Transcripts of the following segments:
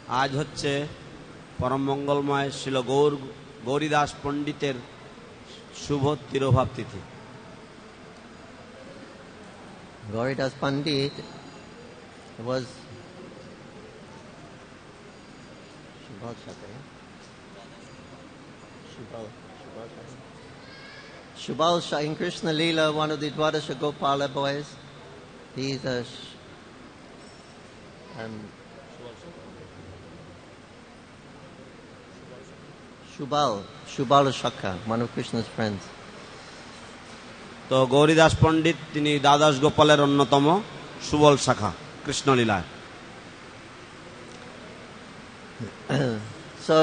আজ হচ্ছে পরম মঙ্গলময় শিল গৌরীদাস পণ্ডিতের শুভ তিরোভাব তিথি। Gauridas Pandit was Shubal Shah in Krishna Leela, one of the Dwadasha Gopala boys. He's a Shubal Shakha, one of Krishna's friends. তো গৌরীদাস পণ্ডিত তিনি দ্বাদশ গোপালের অন্যতম সুবল শাখা কৃষ্ণলীলায়। So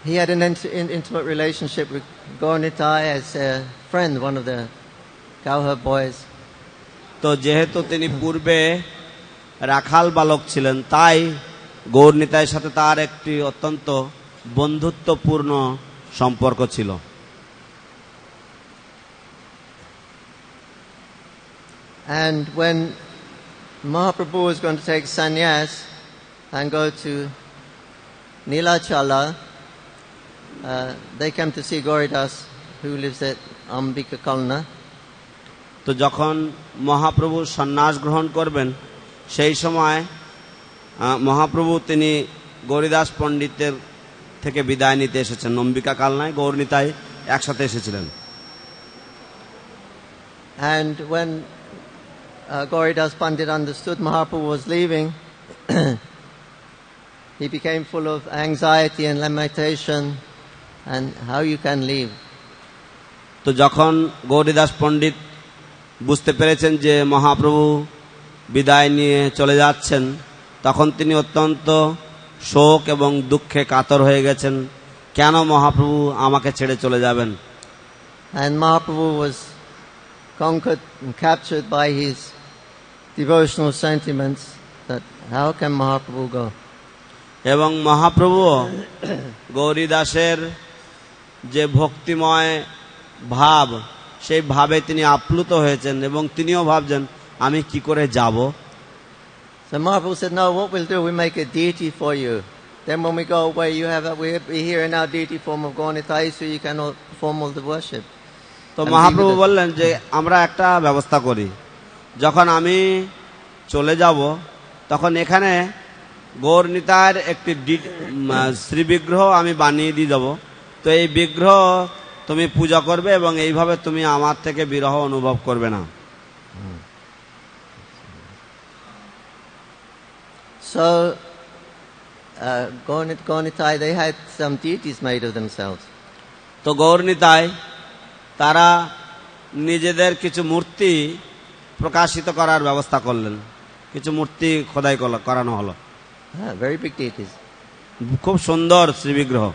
he had an intimate relationship with Gaurnitai as a friend, one of the cowherd boys. তো যেহেতু তিনি পূর্বে রাখাল বালক ছিলেন, তাই গৌরনিতাইয়ের সাথে তার একটি অত্যন্ত বন্ধুত্বপূর্ণ সম্পর্ক ছিল। And when Mahaprabhu was going to take sannyas and go to Nilachala, they came to see Gauridas, who lives at Ambika Kalna. তো যখন মহাপ্রভু সন্ন্যাস গ্রহণ করবেন, সেই সময় মহাপ্রভু তিনি গৌরীদাস পণ্ডিতের থেকে বিদায় নিতে এসেছেন। অম্বিকা কালনায় গৌরনিতাই একসাথে এসেছিলেন। And when Gauridas Pandit understood Mahaprabhu was leaving, he became full of anxiety and lamentation and how you can leave. তো যখন গৌরীদাস পণ্ডিত বুঝতে পেরেছেন যে মহাপ্রভু বিদায় নিয়ে চলে যাচ্ছেন, তখন তিনি অত্যন্ত শোক এবং দুঃখে কাতর হয়ে গেছেন। কেন মহাপ্রভু আমাকে ছেড়ে চলে যাবেন? And Mahaprabhu was conquered and captured by his devotional sentiments, that how can Mahaprabhu go? এবং মহাপ্রভু গৌরীদাসের যে ভক্তিময় ভাব, সেই ভাবে তিনি আপ্লুত হয়েছেন এবং তিনিও ভাবছেন আমি কি করে যাব। So Mahaprabhu said, no, what we'll do, we make a deity for you. Then when we go away, we're here in our deity form of Gaurnitai, so you can perform all the worship. তো মহাপ্রভু বললেন যে আমরা একটা ব্যবস্থা করি, যখন আমি চলে যাব তখন এখানে গৌরনিতাইয়ের একটি শ্রী বিগ্রহ আমি বানিয়ে দিয়ে যাব। তো এই বিগ্রহ তুমি পূজা করবে এবং এইভাবে তুমি আমার থেকে বিরহ অনুভব করবে না। So Gaurnitai, they had some deities made of themselves. তো গৌরনিতাই তারা নিজেদের কিছু মূর্তি প্রকাশিত করার ব্যবস্থা করলেন, কিছু মূর্তি খোদাই করানো হলো। Very big deities. খুব সুন্দর শ্রী বিগ্রহ।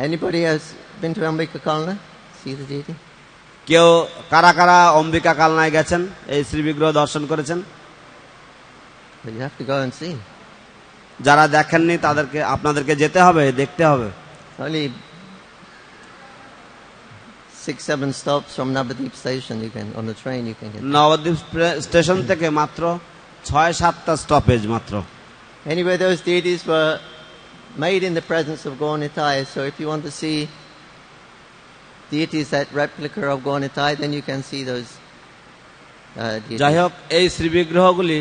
Anybody has been to Ambika Kalna? See the deity? কেউ কারা কারা অম্বিকা কালনায় গেছেন, এই শ্রী বিগ্রহ দর্শন করেছেন? But you have to go and see. যারা দেখেননি তাদেরকে আপনাদেরকে যেতে হবে, দেখতে হবে। Only 6-7 stops from Navadip station, you can on the train you can get. Nabadwip station থেকে মাত্র 6-7টা স্টপেজ মাত্র। Anyway, those deities were made in the presence of Gaurnitai, so if you want to see deities that replica of Gaurnitai, then you can see those deities. যাই হোক, এই শ্রী বিগ্রহগুলি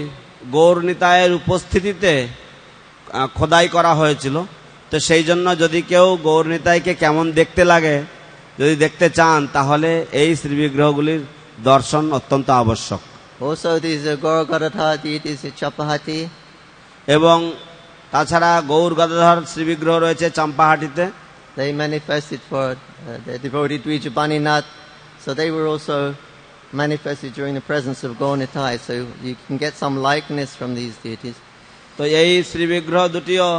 গৌরনিতাইয়ের উপস্থিতিতে খোদাই করা হয়েছিল। তো সেই জন্য যদি কেউ গৌরনিতাইকে কেমন দেখতে লাগে যদি দেখতে চান, তাহলে এই শ্রী বিগ্রহগুলির দর্শন অত্যন্ত আবশ্যক। Also these Gaur Gadadhar deities at Chapahati. এবং তাছাড়া গৌর গদাধর শ্রী বিগ্রহ রয়েছে চম্পাহাটিতে। They manifested for the devotee Dvija Baninath, so they were also manifested during the presence of Gaurnitai, so you can get some likeness from these deities. তো এই শ্রী বিগ্রহ দুটিও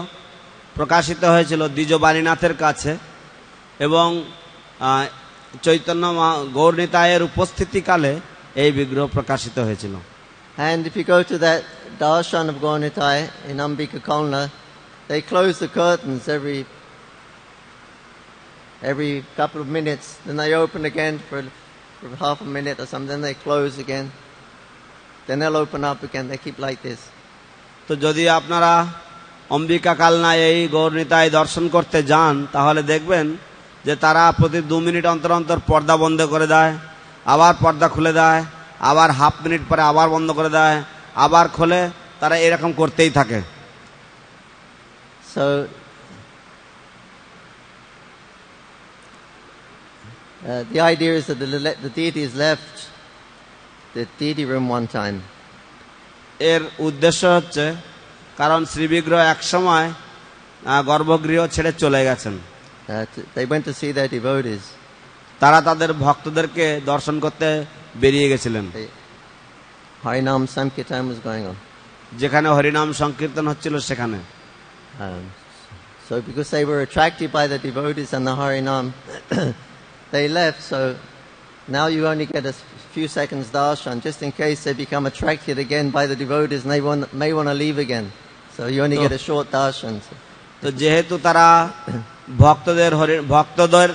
প্রকাশিত হয়েছিল দ্বিজবাণীনাথের কাছে এবং চৈতন্য গৌরনিতাইয়ের উপস্থিতিকালে এই বিগ্রহ প্রকাশিত হয়েছিল। And if you go to that darshan of Gaurnitai in Ambika Kalna, they close the curtains every couple of minutes, then they open again for half a minute or something, then they close again, then they'll open up again, they keep like this. তো যদি আপনারা অম্বিকা কালনায় এই গৌরনিতাই দর্শন করতে যান তাহলে দেখবেন যে তারা প্রতি 2 মিনিট অন্তর অন্তর পর্দা বন্ধ করে দেয়, আবার পর্দা খুলে দেয়, আবার হাফ মিনিট পরে আবার বন্ধ করে দেয়, আবার খোলে, তারা এরকম করতেই থাকে। So the idea is that the deities left the deity room one time. এর উদ্দেশ্য হচ্ছে কারণ শ্রীবিগ্রহ এক সময় গর্ভগৃহ ছেড়ে চলে গেছেন। They went to see their devotees. তারা তাদের ভক্তদেরকে দর্শন করতে বেরিয়ে গেছিলেন। Harinam Sankirtan was going on. যেখানে হরিনাম সংকীর্তন হচ্ছিল সেখানে। So because they were attracted by the devotees and the Harinam, they left. So now you only get a few seconds darshan, just in case they become attracted again by the devotees and they may want to leave again. So you only get a short darshan. তো যেহেতু তারা ভক্তদের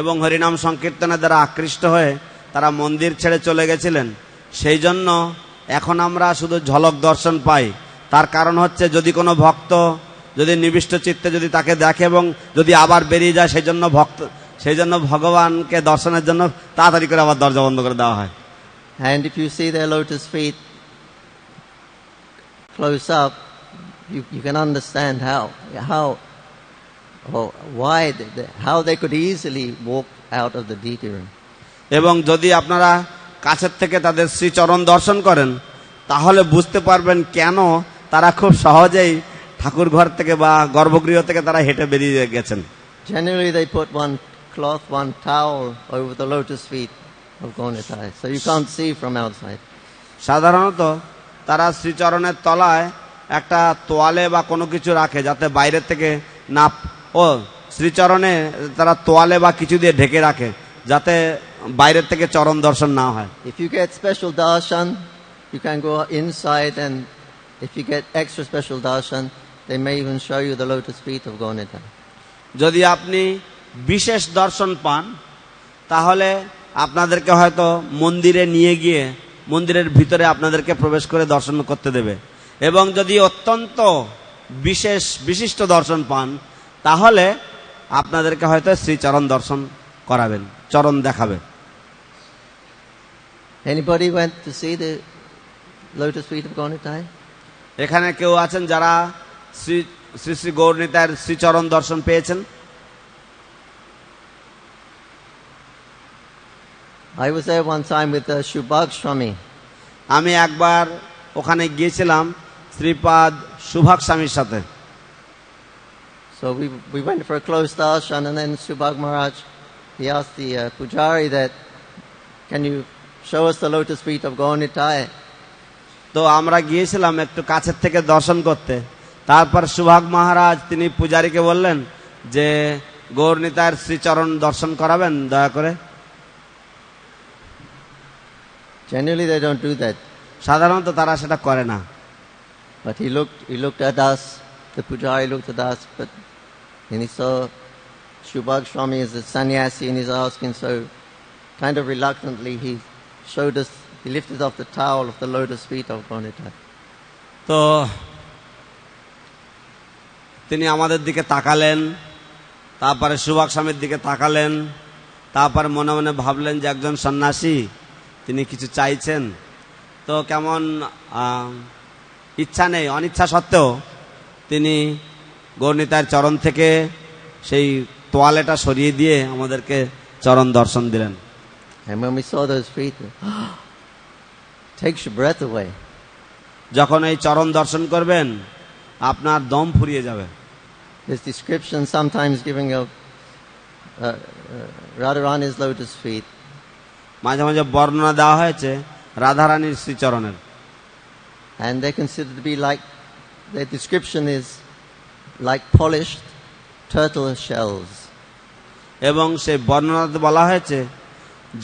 এবং হরিনাম সংকীর্তনের দ্বারা আকৃষ্ট হয়ে তারা মন্দির ছেড়ে চলে গেছিলেন, সেই জন্য এখন আমরা শুধু ঝলক দর্শন পাই। তার কারণ হচ্ছে যদি কোনো ভক্ত যদি নিবিষ্ট চিত্তে যদি তাকে দেখে এবং যদি আবার বেরিয়ে যায়, সেই জন্য ভগবানকে দর্শনের জন্য তাড়াতাড়ি করে আবার দরজা বন্ধ করে দেওয়া হয়। And if you see their lotus feet close up, you can understand how they could easily walk out of the deity room. এবং যদি আপনারা কাছের থেকে তাদের শ্রীচরণ দর্শন করেন তাহলে বুঝতে পারবেন কেন তারা খুব সহজেই ঠাকুর ঘর থেকে বা গর্ভগৃহ থেকে তারা হেঁটে বেরিয়ে গেছেন। Generally they put one towel over the lotus feet of Gaunitai, so you can't see from outside. সাধারণত তারা শ্রীচরণের তলায় একটা তোয়ালে বা কোনো কিছু রাখে যাতে বাইরের থেকে না, শ্রীচরণে তারা তোয়ালে বা কিছু দিয়ে ঢেকে রাখে যাতে বাইরের থেকে চরণ দর্শন না হয়। If you get special darshan, you can go inside, and if you get extra special darshan, they may even show you the lotus feet of Gaunitai. যদি আপনি বিশেষ দর্শন পান তাহলে আপনাদেরকে হয়তো মন্দিরে নিয়ে গিয়ে মন্দিরের ভিতরে আপনাদেরকে প্রবেশ করে দর্শন করতে দেবে, এবং যদি অত্যন্ত বিশিষ্ট দর্শন পান তাহলে আপনাদেরকে হয়তো শ্রীচরণ দর্শন করাবেন, চরণ দেখাবে। Anybody went to see the lotus feet of Gaunitai? এখানে কেউ আছেন যারা শ্রী শ্রী গৌরনিতাইয়ের শ্রীচরণ দর্শন পেয়েছেন? I was there one time with Shubhag Swami. আমি একবার ওখানে গিয়েছিলাম শ্রীপাদ সুভাগ স্বামীর সাথে। So we went for a close darshan, and then Shubhag Maharaj, he asked the pujari that, can you show us the lotus feet of Gaunitai? তো আমরা গিয়েছিলাম একটু কাছের থেকে দর্শন করতে। তারপর সুভাগ মহারাজ তিনি পূজারীকে বললেন যে গৌরনিতাইয়ের শ্রীচরণ দর্শন করাবেন দয়া করে। Generally they don't do that. সাধারণত তারা সেটা করে না। But he looked at us, the pujari looked at us, and he saw Shubhag Swami is a sannyasi and he's asking, so kind of reluctantly he lifted off the towel of the lotus feet of Gaunitai. তো তিনি আমাদের দিকে তাকালেন, তারপরে সুভাগ স্বামীর দিকে তাকালেন, তারপরে মনে মনে ভাবলেন যে একজন সন্ন্যাসী তিনি কিছু চাইছেন, তো কেমন ইচ্ছা নেই, অনিচ্ছা সত্ত্বেও তিনি গৌরনিতাইয়ের চরণ থেকে সেই তোয়ালেটা সরিয়ে দিয়ে আমাদেরকে চরণ দর্শন দিলেন। And when we saw those feet, takes your breath away. যখন এই চরণ দর্শন করবেন আপনার দম ফুরিয়ে যাবে। There's description sometimes giving of Radharani's lotus feet. মাঝে মাঝে বর্ণনা দেওয়া হয়েছে রাধারানীর শ্রীচরণের। And they're considered to be like, their description is like polished turtle shells. এবং সেই বর্ণনাতে বলা হয়েছে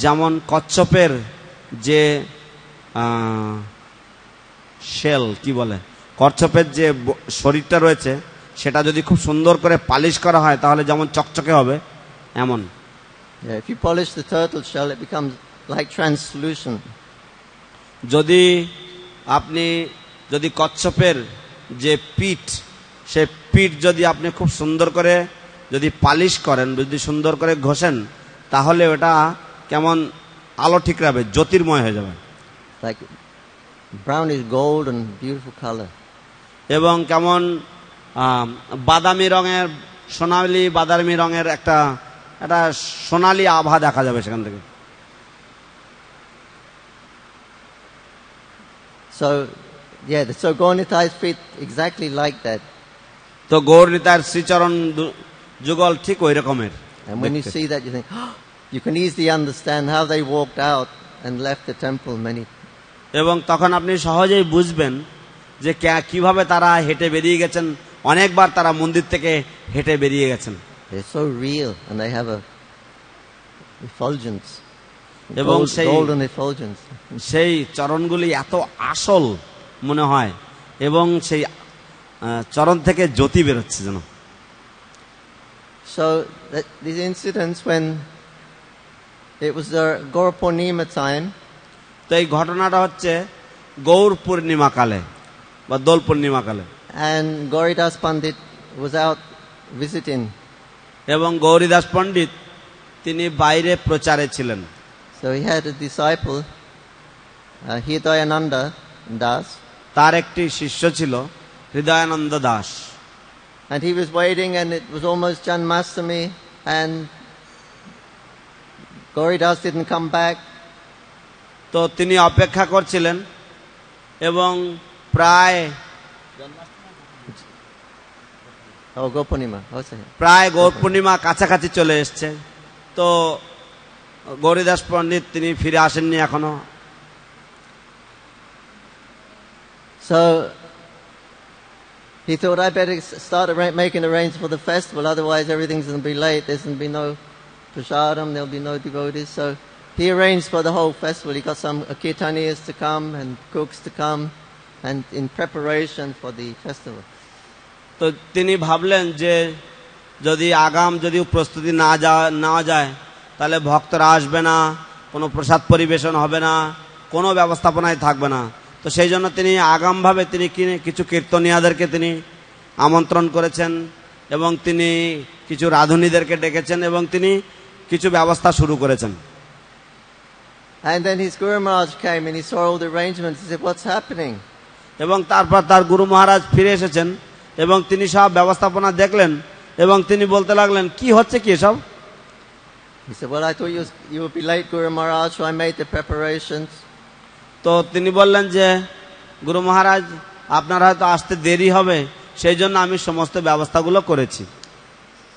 যেমন কচ্ছপের যে শেল কি বলে, কচ্ছপের যে শরীরটা রয়েছে সেটা যদি খুব সুন্দর করে পালিশ করা হয় তাহলে যেমন চকচকে হবে এমন। Yeah, if you polish the turtle shell, it becomes like translucent. যদি আপনি কচ্ছপের যে পিঠ, সে পিঠ যদি আপনি খুব সুন্দর করে যদি পালিশ করেন, যদি সুন্দর করে ঘষেন, তাহলে ওটা কেমন আলো ঠিকরাবে, জ্যোতির্ময় হয়ে যাবে, like brownish gold and beautiful color. এবং কেমন বাদামি রঙের, সোনালি বাদামি রঙের একটা সোনালি আভা দেখা যাবে সেখান থেকে। So, yeah, so Gaur-Nitai's feet exactly like that. তো গৌরনীতার শ্রীচরণ যুগল ঠিক ওই রকমের। And when you see that, you think, oh, you can easily understand how they walked out and left the temple many. এবং তখন আপনি সহজেই বুঝবেন যে কিভাবে তারা হেঁটে বেরিয়ে গেছেন, অনেকবার তারা মন্দির থেকে হেঁটে বেরিয়ে গেছেন। They're so real and they have a effulgence. এবং golden effulgence. সেই চরণগুলি এত আসল মনে হয়, এবং সেই চরণ থেকে জ্যোতি বেরোচ্ছে যেন। So these incidents when it was the Gaur Purnima time, তো এই ঘটনাটা হচ্ছে গৌর পূর্ণিমা কালে বা দোল পূর্ণিমা কালে, and Gauridas Pandit was out visiting. এবং গৌরীদাস পণ্ডিত তিনি বাইরে প্রচারে ছিলেন। So he had a disciple, Hridayananda Das. তার একটি শিষ্য ছিল Hridayananda Das. And he was waiting, and it was almost Janmashtami, and Gauridas didn't come back. তো তিনি অপেক্ষা করছিলেন, এবং প্রায় Gaur Purnima. প্রায় গৌর পূর্ণিমা কাছাকাছি চলে এসছে। তো গৌরীদাস পণ্ডিত তিনি ফিরে আসেননি এখনো। So he thought, I better start making arrangements for the festival, otherwise everything's going to be late. There's going to be no prasadam, there'll be no devotees. So he arranged for the whole festival. He got some kirtaniyas to come and cooks to come, and in preparation for the festival. তো তিনি ভাবলেন যে যদি যদি প্রস্তুতি নেওয়া যায়, তাহলে ভক্তরা আসবে না, কোনো প্রসাদ পরিবেশন হবে না, কোনো ব্যবস্থাপনায় থাকবে না। তো সেই জন্য তিনি আগামভাবে তিনি কিছু কীর্তনীয়াদেরকে তিনি আমন্ত্রণ করেছেন, এবং তিনি কিছু রাধুনীদেরকে ডেকেছেন, এবং তিনি কিছু ব্যবস্থা শুরু করেছেন। And then his Guru Maharaj came and he saw all the arrangements. He said, what's happening? এবং তারপর তার গুরু মহারাজ ফিরে এসেছেন, এবং তিনি সব ব্যবস্থাপনা দেখলেন, এবং তিনি বলতে লাগলেন, কি হচ্ছে কি সব? He said, well, I thought you would be late, Guru Maharaj, so I made the preparations. তো তিনি বললেন যে গুরু মহারাজ, আপনার হয়তো আসতে দেরি হবে, সেই জন্য আমি সমস্ত ব্যবস্থাগুলো করেছি।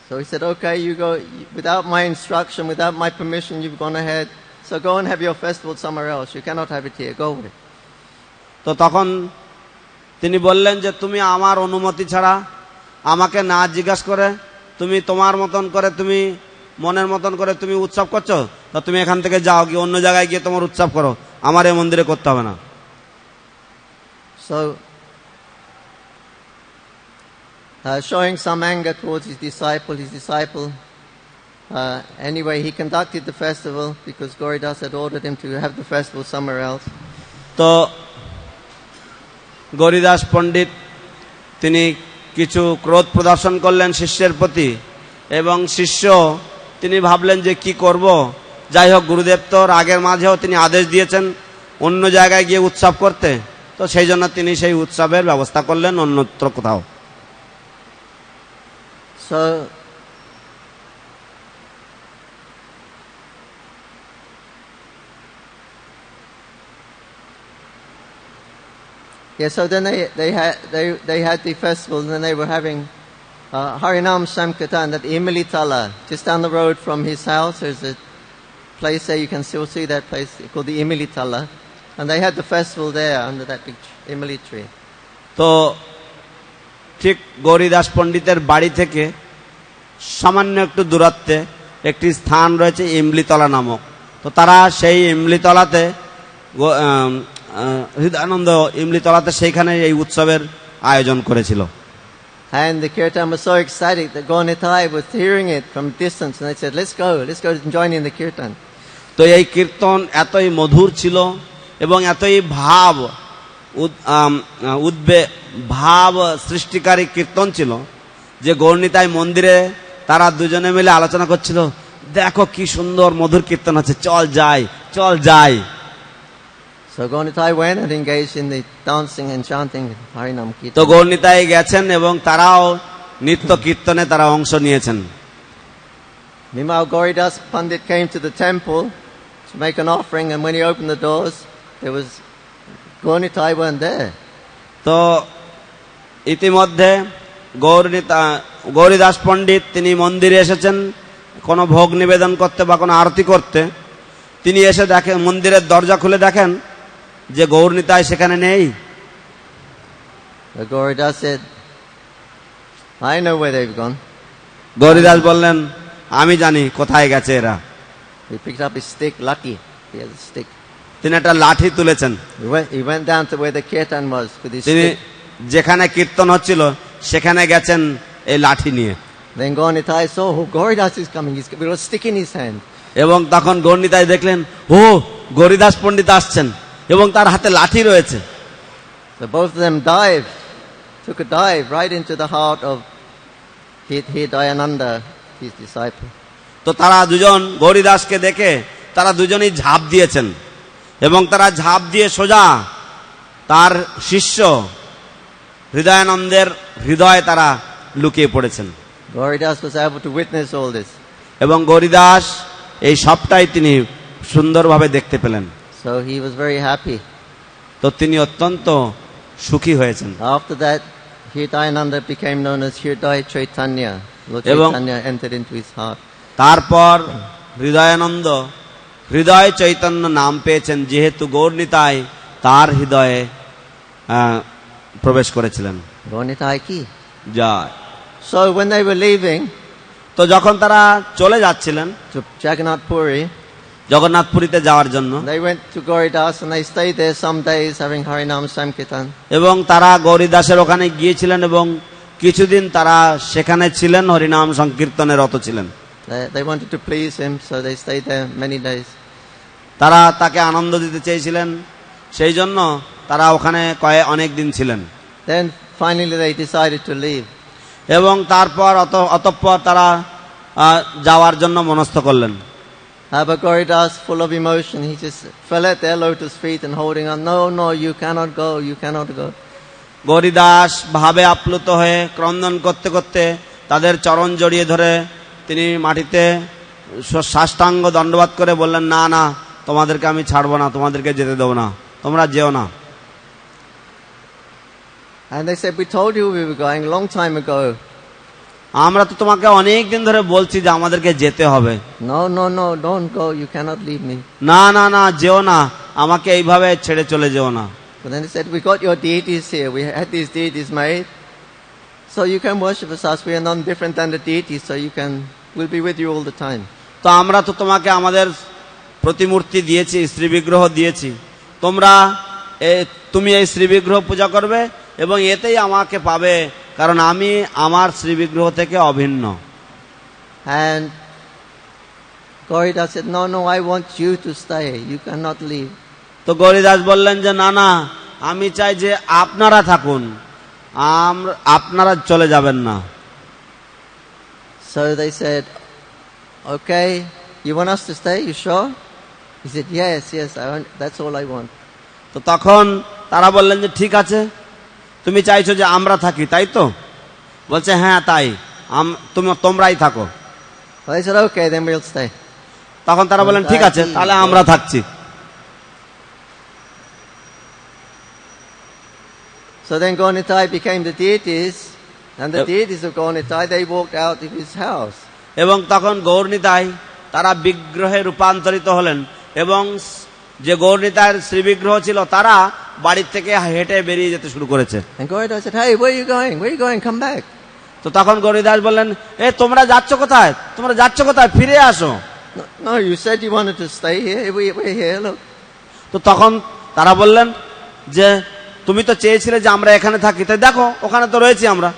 So he said, okay, you go, without my instruction, without my permission, you've gone ahead. So go and have your festival somewhere else. You cannot have it here. Go with it. তো তখন তিনি বললেন যে তুমি আমার অনুমতি ছাড়া, আমাকে না জিজ্ঞাসা করে তুমি তোমার মতন করে, তুমি মনের মতন করে তুমি উৎসব করছো, তা তুমি এখান থেকে যাও, গিয়ে অন্য জায়গায় গিয়ে তোমার উৎসব করো, আমার এই মন্দিরে করতে হবে না। So showing some anger towards his disciple, anyway, he conducted the festival because Gauridas had ordered him to have the festival somewhere else. তো গৌরীদাস পণ্ডিত তিনি কিছু ক্রোধ প্রদর্শন করলেন শিষ্যের প্রতি, এবং শিষ্য তিনি ভাবলেন যে কি করব, যাই হোক গুরুদেব তো রাগের মাঝেও তিনি আদেশ দিয়েছেন অন্য জায়গায় গিয়ে উৎসব করতে, তো সেই জন্য তিনি সেই উৎসবের ব্যবস্থা করলেন অন্যত্র কোথাও। So yeah, so then they had the festival, and then they were having Harinam Sankirtan at Imalitala, just down the road from his house. There's a place there, you can still see that place called the Imalitala, and they had the festival there under that big Imali tree. তো ঠিক গৌরীদাস পণ্ডিতের বাড়ি থেকে সামান্য একটু দূরত্বে একটি স্থান রয়েছে ইমলিতলা নামক। তো তারা সেই ইমলিতলাতে, হৃদয়ানন্দ ইমলিতলাতে সেইখানে এই উৎসবের আয়োজন করেছিল। And the kirtan was so excited that Gaur-Nitai was hearing it from distance, and they said, let's go and join in the kirtan. তো এই কীর্তন এতই মধুর ছিল এবং এতই ভাব ভাব সৃষ্টিকারী কীর্তন ছিল, যে গৌরনিতাই মন্দিরে তারা দুজনে মিলে আলোচনা করছিল, দেখো কি সুন্দর মধুর কীর্তন আছে, চল যাই চল যাই। So Gaurnitai went and engaged in the dancing and chanting Harinam তো Kirtan. গৌরনিতাই গেছেন এবং তারাও নৃত্য কীর্তনে তারা অংশ নিয়েছেন। Meanwhile, Gauridas Pandit came to the temple to make an offering, and when he opened the doors, there was Gaurnitai weren't there. তো ইতিমধ্যে গৌরীদাস পণ্ডিত তিনি মন্দিরে এসেছেন কোনো ভোগ নিবেদন করতে বা কোনো আরতি করতে। তিনি এসে দেখেন, মন্দিরের দরজা খুলে দেখেন যে গৌরনিতাই সেখানে নেই। So Gauridas said, I know where they've gone. Gouridas বললেন, আমি জানি কোথায় গেছে এরা। He picked up his stick, lucky. He has a stick. তিনি একটা লাঠি তুলেছেন, He went down to where the kirtan was with his তিনি stick. যেখানে কীর্তন হচ্ছিল সেখানে গেছেন এই লাঠি নিয়ে। Then Gaurnitai saw, oh, Gauridas is coming. He's got a stick in his hand. এবং তখন গৌরনিতাই দেখলেন, ও গৌরীদাস পণ্ডিত আসছেন এবং তার হাতে লাঠি রয়েছে। So both of them took a dive right into the heart of Hidayananda, his disciple. তো তারা দুজন গৌরীদাসকে দেখে তারা দুজনেই ঝাঁপ দিয়েছেন এবং তারা ঝাঁপ দিয়ে সোজা তার শিষ্য হৃদয়ানন্দের হৃদয়ে তারা লুকিয়ে পড়েছেন। Gauridas was able to witness all this. এবং গৌরীদাস এই সবটাই তিনি সুন্দরভাবে দেখতে পেলেন। So he was very happy. তো তিনি অত্যন্ত সুখী হয়েছেন। After that, Hidayananda became known as Hridaya Chaitanya. Lord Ebong- Chaitanya entered into his heart. তারপর হৃদয়ানন্দ হৃদয় চৈতন্য নাম পেয়েছেন, যেহেতু গৌরনিতাই তার হৃদয়ে প্রবেশ করেছিলেন। Gaurnitai ki. যায়। So when they were leaving তো যখন তারা চলে যাচ্ছিলেন to Jagannath Puri, জগন্নাথপুরীতে যাওয়ার জন্য, they went to Gauridas and they stayed there some days having Harinam Sankirtan. এবং তারা গৌরীদাসের ওখানে গিয়েছিলেন এবং কিছুদিন তারা সেখানে ছিলেন, হরিনাম সংকীর্তনে রত ছিলেন। They wanted to please him, so they stayed there many days. তারা তাকে আনন্দ দিতে চেয়েছিলেন, সেই জন্য তারা ওখানে অনেক দিন ছিলেন। Then finally they decided to leave. এবং তারপর অতঃপর তারা যাওয়ার জন্য মনস্থ করলেন। But Gauridas, full of emotion, he just fell at their lotus feet and holding on. No, no, you cannot go, you cannot go. Gouridas ভাবে আপ্লুত হয়ে ক্রন্দন করতে করতে তাদের চরণ জড়িয়ে ধরে তিনি মাটিতে সাষ্টাঙ্গ দণ্ডবাদ করে বললেন, না না, তোমাদেরকে আমি ছাড়বো না, তোমাদেরকে যেতে দেবো না, তোমরা যেও না। And they said, we told you we were going a long time ago. আমরা তো তোমাকে অনেক দিন ধরে বলছি যে আমাদেরকে যেতে হবে। No, no, no, don't go, you cannot leave me. না না না, যেও না, আমাকে এইভাবে ছেড়ে চলে যেও না। But then they said, we got your deities here. We had these deities made. So you can worship us. We are none different than the deities. So we'll be with you all the time. তো আমরা তো তোমাকে আমাদের প্রতিমূর্তি দিয়েছি, শ্রী বিগ্রহ দিয়েছি, তুমি এই শ্রী বিগ্রহ পূজা করবে এবং এতেই আমাকে পাবে, কারণ আমি আমার শ্রী বিগ্রহ থেকে অভিন্ন। And Gauridas said, no, no, I want you to stay. You cannot leave. তো গৌরীদাস বললেন যে না না, আমি চাই যে আপনারা থাকুন, আপনারা চলে যাবেন না। So they said, okay, you want us to stay? You sure? He said, yes, yes, that's all I want. তো তখন তারা বললেন যে ঠিক আছে, তুমি চাইছো যে আমরা থাকি, তাই তো? বলছে হ্যাঁ তাই, তোমরাই থাকো। So they said, okay, then we'll stay. তখন তারা বললেন ঠিক আছে, তাহলে আমরা থাকছি। So then Gaurnitai became the deities, and the deities of Gaurnitai, they walked out of his house. এবং তখন গৌরনিতাই তারা বিগ্রহে রূপান্তরিত হলেন এবং যে গৌরনিতায়ের শ্রী বিগ্রহ ছিল তারা বাড়ির থেকে হেঁটে বেরিয়ে যেতে শুরু করেছে। And Gauridas said, hey, where are you going? Where are you going? Come back. তো তখন গৌরীদাস বললেন, তোমরা যাচ্ছ কোথায়, তোমরা যাচ্ছ কোথায়, ফিরে আসো। No, you said you wanted to stay here. We're here, look. তো তখন তারা বললেন যে তুমি তো চেয়েছিলে যে আমরা এখানে থাকি, তাই দেখো ওখানে তো রয়েছি আমরা।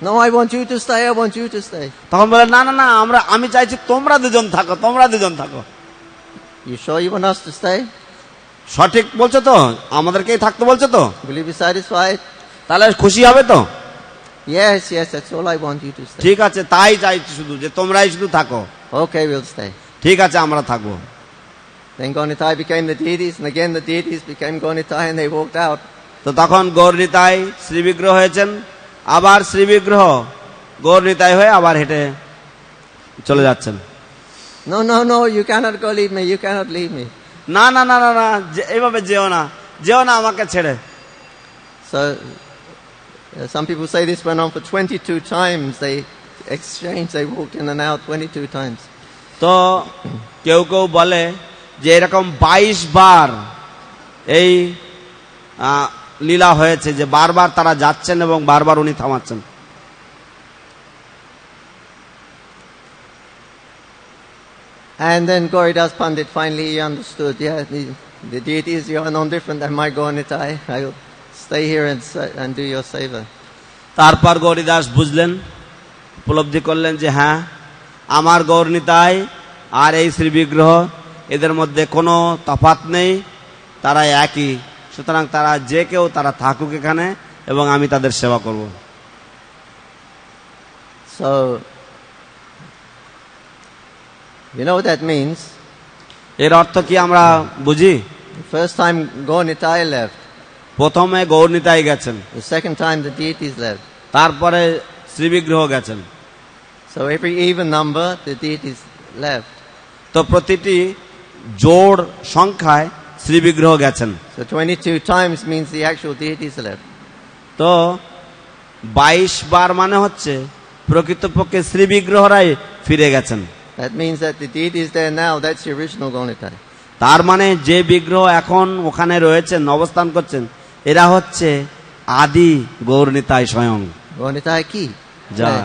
No, I want you to stay. I want you to stay. তখন বললেন না না না, আমি চাইছি তোমরা দুজন থাকো, তোমরা দুজন থাকো। You sure you want us to stay? সঠিক বলছো তো? আমাদেরকেই থাকতে বলছো তো? Will you be satisfied? তাহলে খুশি হবে তো? Yes, yes, that's all I want you to stay. ঠিক আছে, তাই চাইছি শুধু যে তোমরাই শুধু থাকো। Okay, we'll stay. ঠিক আছে, আমরা থাকবো। Then Gonitai became the deities, and again the deities became Gonitai, and they walked out. তো তখন গৌরনিতাই শ্রীবিগ্রহ হয়েছেন, আবার শ্রীবিগ্রহ গৌরনিতাই হয়ে আবার হেঁটে চলে যাচ্ছেন। No, no, no, you cannot go leave me, you cannot leave me. না না না না না, এইভাবে যেও না, যেও না আমাকে ছেড়ে। So, some people say this went on for 22 times. They exchanged, they walked in and out 22 times. তো কেউ কেউ বলে যে এরকম 22 বার এই লীলা হয়েছে, যে বারবার তারা যাচ্ছেন এবং বারবার উনি থামাচ্ছেন। And then Goridas Pandit finally he understood, yeah, the deities, you are no different than my Gonitai. I will stay here and do your seva. তারপর গৌরীদাস বুঝলেন, উপলব্ধি করলেন যে হ্যাঁ, আমার গৌরনিতাই আর এই শ্রীবিগ্রহ এদের মধ্যে কোনো তফাৎ নেই, তারা একই। সুতরাং তারা যে কেউ তারা থাকুক এখানে এবং আমি তাদের সেবা করব। So, you know what that means? এর অর্থ কি আমরা বুঝি? The first time Gonitai left. প্রথমে গৌরনিতাই গেছেন, The second time the deities left. তারপরে শ্রীবিগ্রহ গেছেন। So every even number the deities left. তো প্রতিটি জোড় সংখ্যায় শ্রীবিগ্রহ গেছেন। So 22 times means the actual deities left. তো 22 বার মানে হচ্ছে প্রকৃতপক্ষে শ্রীবিগ্রহরাই ফিরে গেছেন। That means that the deities there now, that's the original Gonitai. তার মানে যে বিগ্রহ এখন ওখানে রয়েছেন, অবস্থান করছেন, এরা হচ্ছে আদি গৌরনিতাই স্বয়ং। Gonitai ki. Joy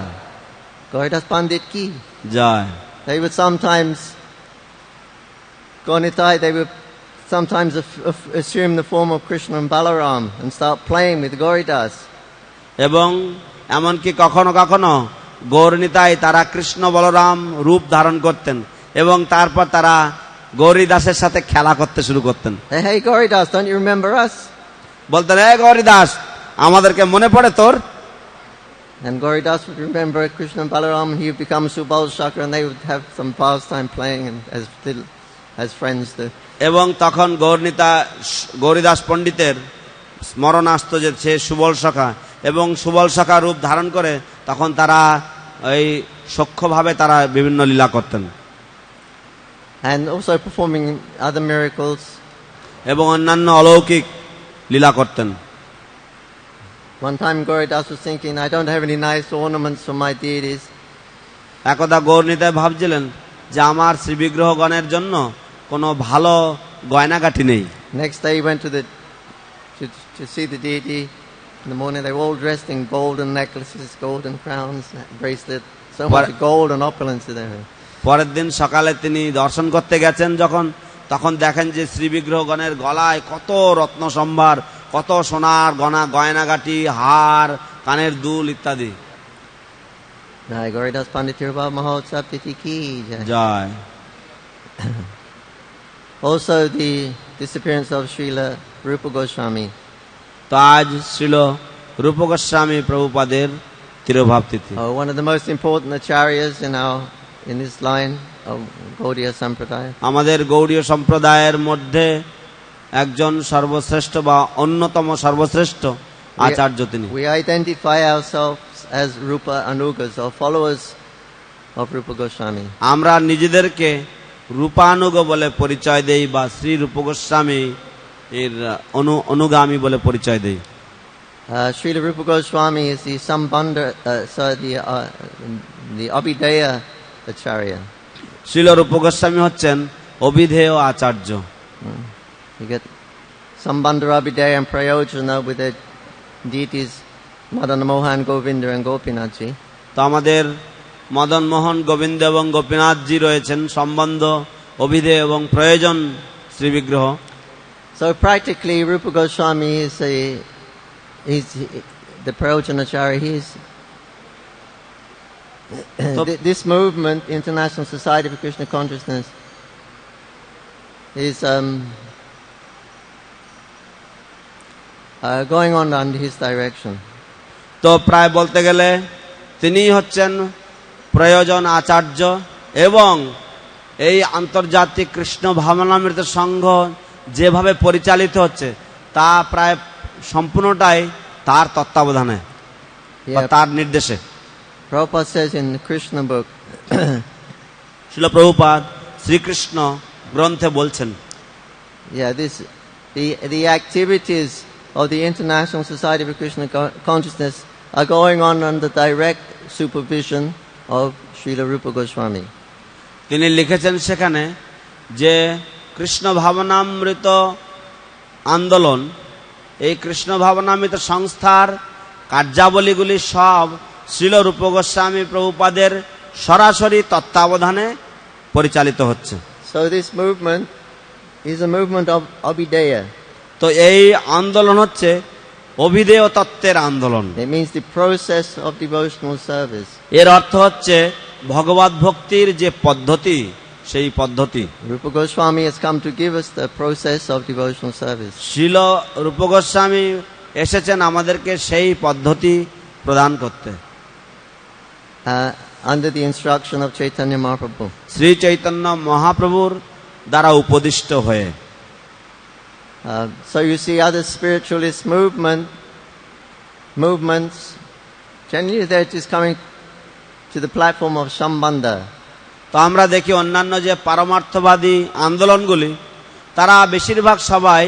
Goridas Pandit ki. Joy. They would sometimes, Gonitai, they would sometimes assume the form of Krishna and Balaram and start playing with Goridas. এবং এমনকি কখনো কখনো গৌরনিতাই তারা কৃষ্ণ বলরাম রূপ ধারণ করতেন এবং তারপর তারা গৌরীদাসের সাথে খেলা করতে শুরু করতেন। Hey, hey Goridas, don't you remember us? বলতেন, এ গৌরীদাস, আমাদেরকে মনে পড়ে তোর? And Goridas would remember Krishna and Balaram, and he would become Subal Shakra, and they would have some pastime playing and as friends do. এবং তখন গৌরীদাস পণ্ডিতের স্মরণ আসতো যে সে সুবল সখা, এবং সুবল সখা রূপ ধারণ করে তখন তারা এই সখ্যভাবে তারা বিভিন্ন লীলা করতেন And also performing other miracles. এবং অন্যান্য অলৌকিক লীলা করতেন। One time Goridas was thinking, I don't have any nice ornaments for my deities. একদা গৌরনিতাই ভাবছিলেন যে আমার শ্রীবিগ্রহগণের জন্য কোনো ভালো গয়নাগাটি নেই। Next day he went to see the deity. In the morning they were all dressed in golden necklaces, golden crowns, bracelets, so much gold and opulence in there. পরের দিন সকালে তিনি দর্শন করতে গেছেন, তখন দেখেন যে শ্রীবিগ্রহগণের গলায় কত রত্ন সম্ভার, কত সোনার গয়নাগাটি, হার, কানের দুল ইত্যাদি। Jai Goridas Pandit Tirubal Mahotsav Titi Ki Jai. Joy. Also the disappearance of Srila Rupa Goswami. তো আজ ছিল রূপ গোস্বামী প্রভুপাদের তিরোভাব তিথি। One of the most important acharyas in this line of Gaudiya Sampradaya. আমাদের গৌড়ীয় সম্প্রদায়ের মধ্যে একজন সর্বশ্রেষ্ঠ বা অন্যতম সর্বশ্রেষ্ঠ আচার্য তিনি। We identify ourselves as Rupa Anugas, or followers of Rupa Goswami. আমরা নিজেদেরকে রূপানুগ বলে পরিচয় দেই বা শ্রী রূপ গোস্বামী এর অনুগামী বলে পরিচয় দেই। Srila Rupa Goswami is the Sambandha, the Abhideya Acharya. Srila রূপ গোস্বামী হচ্ছেন অভিধেয় আচার্য। You get Sambandha, Abhideya and Prayojana with the deities Madana Mohan, Govinda and Gopinathji. তো আমাদের মদন মোহন, গোবিন্দ এবং গোপীনাথজি রয়েছেন, সম্বন্ধ, অভিধেয় এবং প্রয়োজন শ্রীবিগ্রহ। So practically Rupa Goswami is the Prayojana-acharya. This movement, International Society for Krishna Consciousness, is going on under his direction. তো প্রায় বলতে গেলে তিনিই হচ্ছেন প্রয়োজন আচার্য, এবং এই আন্তর্জাতিক কৃষ্ণ ভাবনামৃত সংঘ যেভাবে পরিচালিত হচ্ছে তা প্রায় সম্পূর্ণটাই তার তত্ত্বাবধানে বা Yeah, তার নির্দেশে। Prabhupada says in the Krishna book, শিল প্রভুপাদ শ্রীকৃষ্ণ গ্রন্থে বলছেন, yeah, the activities of the International Society for Krishna Consciousness are going on under direct supervision of Srila Rupa Goswami. তিনি লিখেছেন সেখানে যে কৃষ্ণ ভাবনামৃত আন্দোলন, এই কৃষ্ণ ভাবনামৃত সংস্থার কার্যাবলীগুলি সব শ্রীল রূপ গোস্বামী প্রভুপাদের সরাসরি তত্ত্বাবধানে পরিচালিত হচ্ছে। So this movement is a movement of Abhideya. তো এই আন্দোলন হচ্ছে অভিধেয় তত্ত্বের আন্দোলন। It means the process of devotional service. এর অর্থ হচ্ছে ভগবত ভক্তির যে পদ্ধতি, সেই পদ্ধতি। Rupa Goswami has come to give us the process of devotional service. Srila রূপ গোস্বামী এসেছেন আমাদেরকে সেই পদ্ধতি প্রদান করতে, Under the instruction of Chaitanya Mahaprabhu. Shri Chaitanya মহাপ্রভুর দ্বারা উপদিষ্ট হয়ে। So you see other spiritualist movements, generally they're just coming to the platform of Shambanda. তো আমরা দেখি অন্যান্য যে পারমার্থবাদী আন্দোলনগুলি, তারা বেশিরভাগ সবাই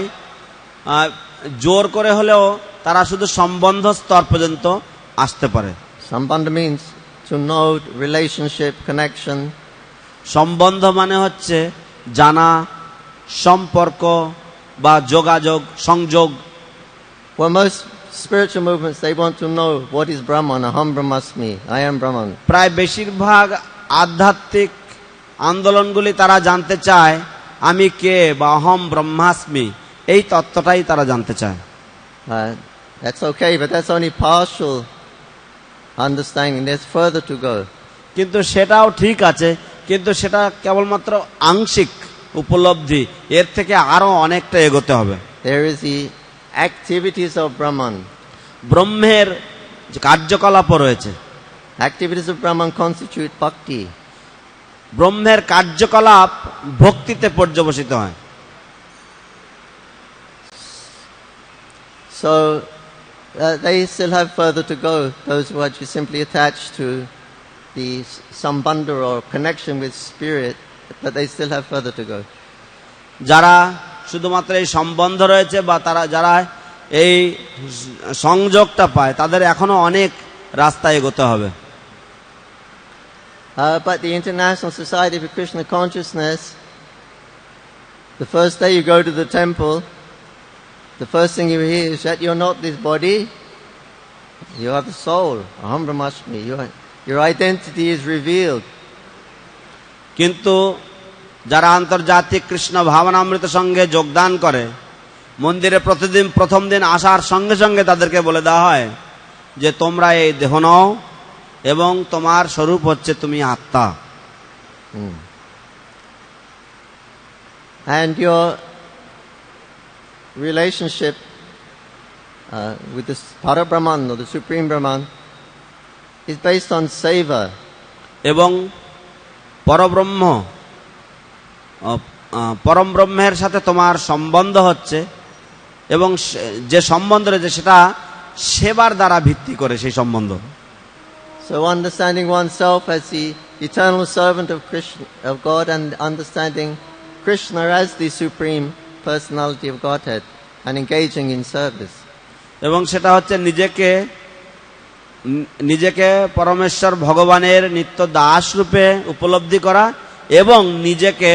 জোর করে হলেও তারা শুধু সম্বন্ধ স্তর পর্যন্ত আসতে পারে। Shambanda means to know relationship, connection. সম্বন্ধ মানে হচ্ছে জানা, সম্পর্ক বা যোগাযোগ, সংযোগ। Well, most spiritual movements, they want to know what is Brahman, aham brahmasmi, I am Brahman. প্রায় বেশিরভাগ আধ্যাত্মিক আন্দোলনগুলি তারা জানতে চায় আমি কে বা অহম ব্রহ্মাস্মি, এই তত্ত্বটাই তারা জানতে চায়। That's okay, but that's only partial understanding. There's further to go. কিন্তু সেটাও ঠিক আছে, কিন্তু সেটা কেবলমাত্র আংশিক উপলব্ধি, এর থেকে আরো অনেকটা এগোতে হবে। There is the activities of Brahman. ব্রহ্মের যে কার্যকলাপও রয়েছে, Activities of Brahman constitute bhakti. ব্রহ্মের কার্যকলাপ ভক্তিতে পর্যবসিত হয়। So they still have further to go. Those who are just simply attached to the sambandha or connection with spirit, but they still have further to go. যারা শুধুমাত্র এই সম্বন্ধ রয়েছে বা তারা যারা এই সংযোগটা পায়, তাদের এখনো অনেক রাস্তা এগোতে হবে। But the International Society for Krishna Consciousness, the first day you go to the temple, the first thing you hear is that you're not this body, you are the soul. Aham brahmasmi. Your identity is revealed. কিন্তু যারা আন্তর্জাতিক কৃষ্ণ ভাবনামৃত সঙ্গে যোগদান করে, মন্দিরে প্রতিদিন প্রথম দিন আসার সঙ্গে সঙ্গে তাদেরকে বলে দেওয়া হয় যে তোমরা এই দেহ নও এবং তোমার স্বরূপ হচ্ছে তুমি আত্মা। And your relationship with the Parabrahman or the Supreme Brahman is based on seva. এবং পরব্রহ্ম পরম ব্রহ্মের সাথে তোমার সম্বন্ধ হচ্ছে, এবং যে সম্বন্ধ রয়েছে সেটা সেবার দ্বারা ভিত্তি করে সেই সম্বন্ধ। So understanding oneself as the eternal servant of Krishna, of God, and understanding Krishna as the supreme personality of Godhead, and engaging in service. এবং সেটা হচ্ছে নিজেকে পরমেশ্বর ভগবানের নিত্য দাস রূপে উপলব্ধি করা এবং নিজেকে